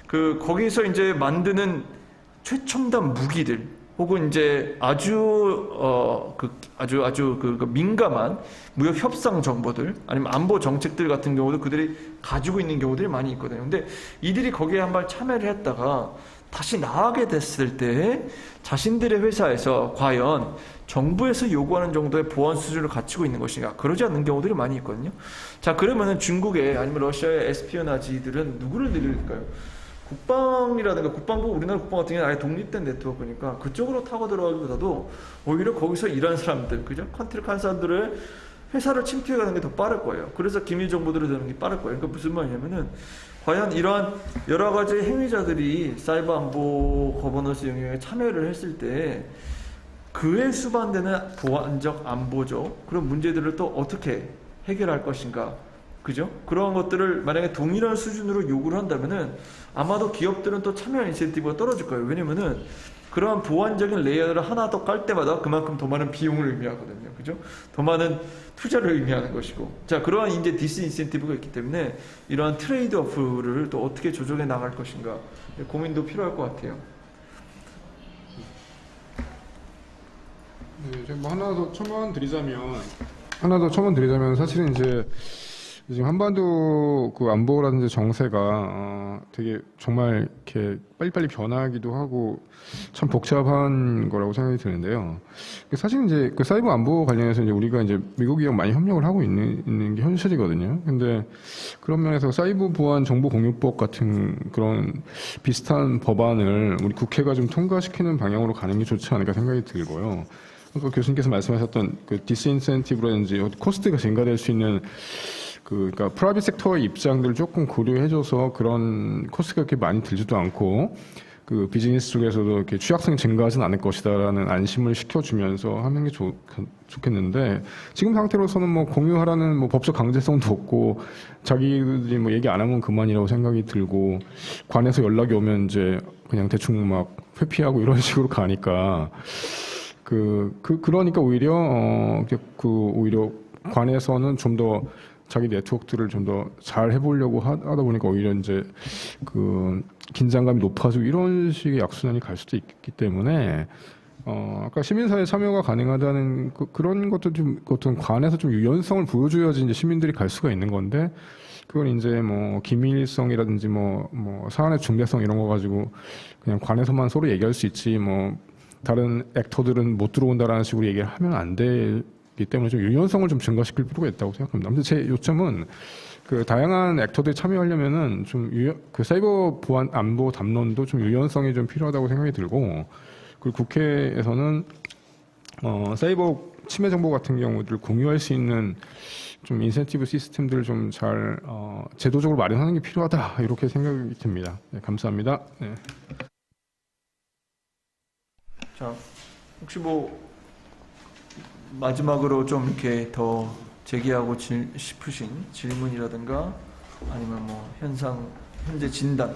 그 거기서 이제 만드는 최첨단 무기들, 혹은 이제 아주 민감한 무역 협상 정보들 아니면 안보 정책들 같은 경우도 그들이 가지고 있는 경우들이 많이 있거든요. 근데 이들이 거기에 한 발 참여를 했다가 다시 나가게 됐을 때 자신들의 회사에서 과연 정부에서 요구하는 정도의 보안 수준을 갖추고 있는 것인가, 그러지 않는 경우들이 많이 있거든요. 자, 그러면은 중국의 아니면 러시아의 에스피어나지들은 누구를 늘릴까요? 국방이라든가 국방부, 우리나라 국방 같은 경우는 아예 독립된 네트워크니까 그쪽으로 타고 들어가기보다도 오히려 거기서 일하는 사람들, 그죠? 컨트랙 한 사람들을 회사를 침투해가는 게 더 빠를 거예요. 그래서 기밀 정보들을 내는 게 빠를 거예요. 그러니까 무슨 말이냐면은 과연 이러한 여러 가지 행위자들이 사이버 안보 거버넌스 영역에 참여를 했을 때 그에 수반되는 보안적, 안보적 그런 문제들을 또 어떻게 해결할 것인가, 그죠? 그러한 것들을 만약에 동일한 수준으로 요구를 한다면은 아마도 기업들은 또 참여 인센티브가 떨어질 거예요. 왜냐면은 그러한 보안적인 레이어를 하나 더 깔 때마다 그만큼 더 많은 비용을 의미하거든요. 그죠? 더 많은 투자를 의미하는 것이고. 자, 그러한 이제 디스인센티브가 있기 때문에 이러한 트레이드 오프를 또 어떻게 조정해 나갈 것인가 고민도 필요할 것 같아요.
네, 제가 뭐 하나 더 첨언 드리자면 사실은 이제 지금 한반도 그 안보라든지 정세가 되게 정말 이렇게 빨리빨리 변하기도 하고 참 복잡한 거라고 생각이 드는데요. 사실 이제 그 사이버 안보 관련해서 이제 우리가 이제 미국이랑 많이 협력을 하고 있는 게 현실이거든요. 근데 그런 면에서 사이버 보안 정보 공유법 같은 그런 비슷한 법안을 우리 국회가 좀 통과시키는 방향으로 가는 게 좋지 않을까 생각이 들고요. 그 교수님께서 말씀하셨던 그 디스인센티브라든지 코스트가 증가될 수 있는 그러니까 프라이빗 섹터의 입장들을 조금 고려해줘서 그런 코스트가 그렇게 많이 들지도 않고 그 비즈니스 쪽에서도 이렇게 취약성이 증가하지는 않을 것이다라는 안심을 시켜주면서 하는 게 좋겠는데 지금 상태로서는 뭐 공유하라는 뭐 법적 강제성도 없고 자기들이 뭐 얘기 안 하면 그만이라고 생각이 들고 관에서 연락이 오면 이제 그냥 대충 막 회피하고 이런 식으로 가니까 그러니까 오히려 오히려 관에서는 좀 더 자기 네트워크들을 좀 더 잘 해보려고 하다 보니까 오히려 이제 그 긴장감이 높아지고 이런 식의 악순환이 갈 수도 있기 때문에 아까 시민사회 참여가 가능하다는 그런 것도 좀 어떤 관에서 좀 유연성을 보여줘야지 이제 시민들이 갈 수가 있는 건데 그건 이제 뭐 기밀성이라든지 뭐 사안의 중대성 이런 거 가지고 그냥 관에서만 서로 얘기할 수 있지 뭐 다른 액터들은 못 들어온다라는 식으로 얘기를 하면 안 되기 때문에 좀 유연성을 좀 증가시킬 필요가 있다고 생각합니다. 아무튼 제 요점은 그 다양한 액터들이 참여하려면은 좀 그 사이버 보안 안보 담론도 좀 유연성이 좀 필요하다고 생각이 들고 그리고 국회에서는 사이버 침해 정보 같은 경우들을 공유할 수 있는 좀 인센티브 시스템들을 좀 잘 제도적으로 마련하는 게 필요하다 이렇게 생각이 듭니다. 네, 감사합니다. 네.
자, 혹시 뭐 마지막으로 좀 이렇게 더 제기하고 싶으신 질문이라든가 아니면 뭐 현재 진단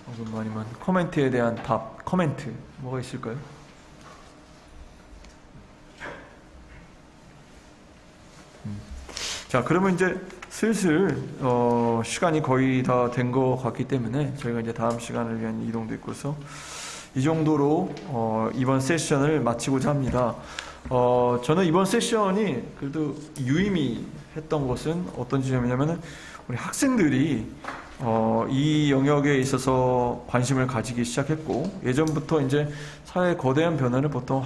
혹은 뭐 아니면 코멘트에 대한 코멘트 뭐가 있을까요? 자, 그러면 이제 슬슬 시간이 거의 다 된 것 같기 때문에 저희가 이제 다음 시간을 위한 이동도 있고서 이 정도로 이번 세션을 마치고자 합니다. 저는 이번 세션이 그래도 유의미했던 것은 어떤 지점이냐면은 우리 학생들이 이 영역에 있어서 관심을 가지기 시작했고 예전부터 이제 사회의 거대한 변화는 보통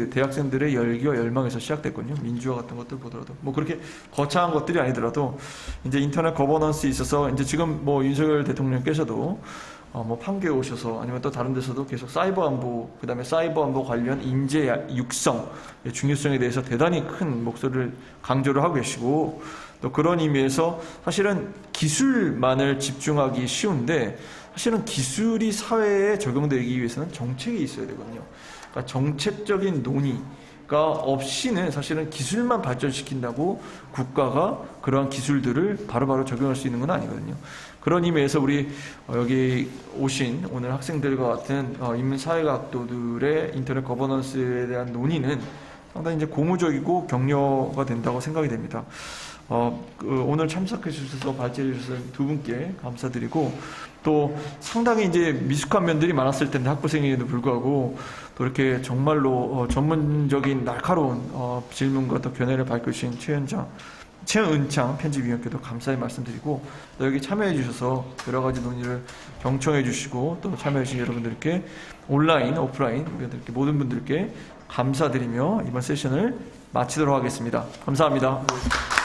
대학생들의 열기와 열망에서 시작됐거든요. 민주화 같은 것들 보더라도 뭐 그렇게 거창한 것들이 아니더라도 이제 인터넷 거버넌스에 있어서 이제 지금 뭐 윤석열 대통령께서도 뭐 판교에 오셔서 아니면 또 다른 데서도 계속 사이버 안보, 그 다음에 사이버 안보 관련 인재 육성의 중요성에 대해서 대단히 큰 목소리를 강조를 하고 계시고 또 그런 의미에서 사실은 기술만을 집중하기 쉬운데 사실은 기술이 사회에 적용되기 위해서는 정책이 있어야 되거든요. 그러니까 정책적인 논의가 없이는 사실은 기술만 발전시킨다고 국가가 그러한 기술들을 바로바로 적용할 수 있는 건 아니거든요. 그런 의미에서 우리 여기 오신 오늘 학생들과 같은 인문사회학도들의 인터넷 거버넌스에 대한 논의는 상당히 이제 고무적이고 격려가 된다고 생각이 됩니다. 오늘 참석해 주셔서 발제해 주셔서 두 분께 감사드리고 또 상당히 이제 미숙한 면들이 많았을 텐데 학부생에도 불구하고 또 이렇게 정말로 전문적인 날카로운 질문과 또 견해를 밝혀주신 최은창 편집위원께도 감사의 말씀드리고, 또 여기 참여해 주셔서 여러 가지 논의를 경청해 주시고 또 참여해 주신 여러분들께 온라인, 오프라인 이렇게 모든 분들께 감사드리며 이번 세션을 마치도록 하겠습니다. 감사합니다.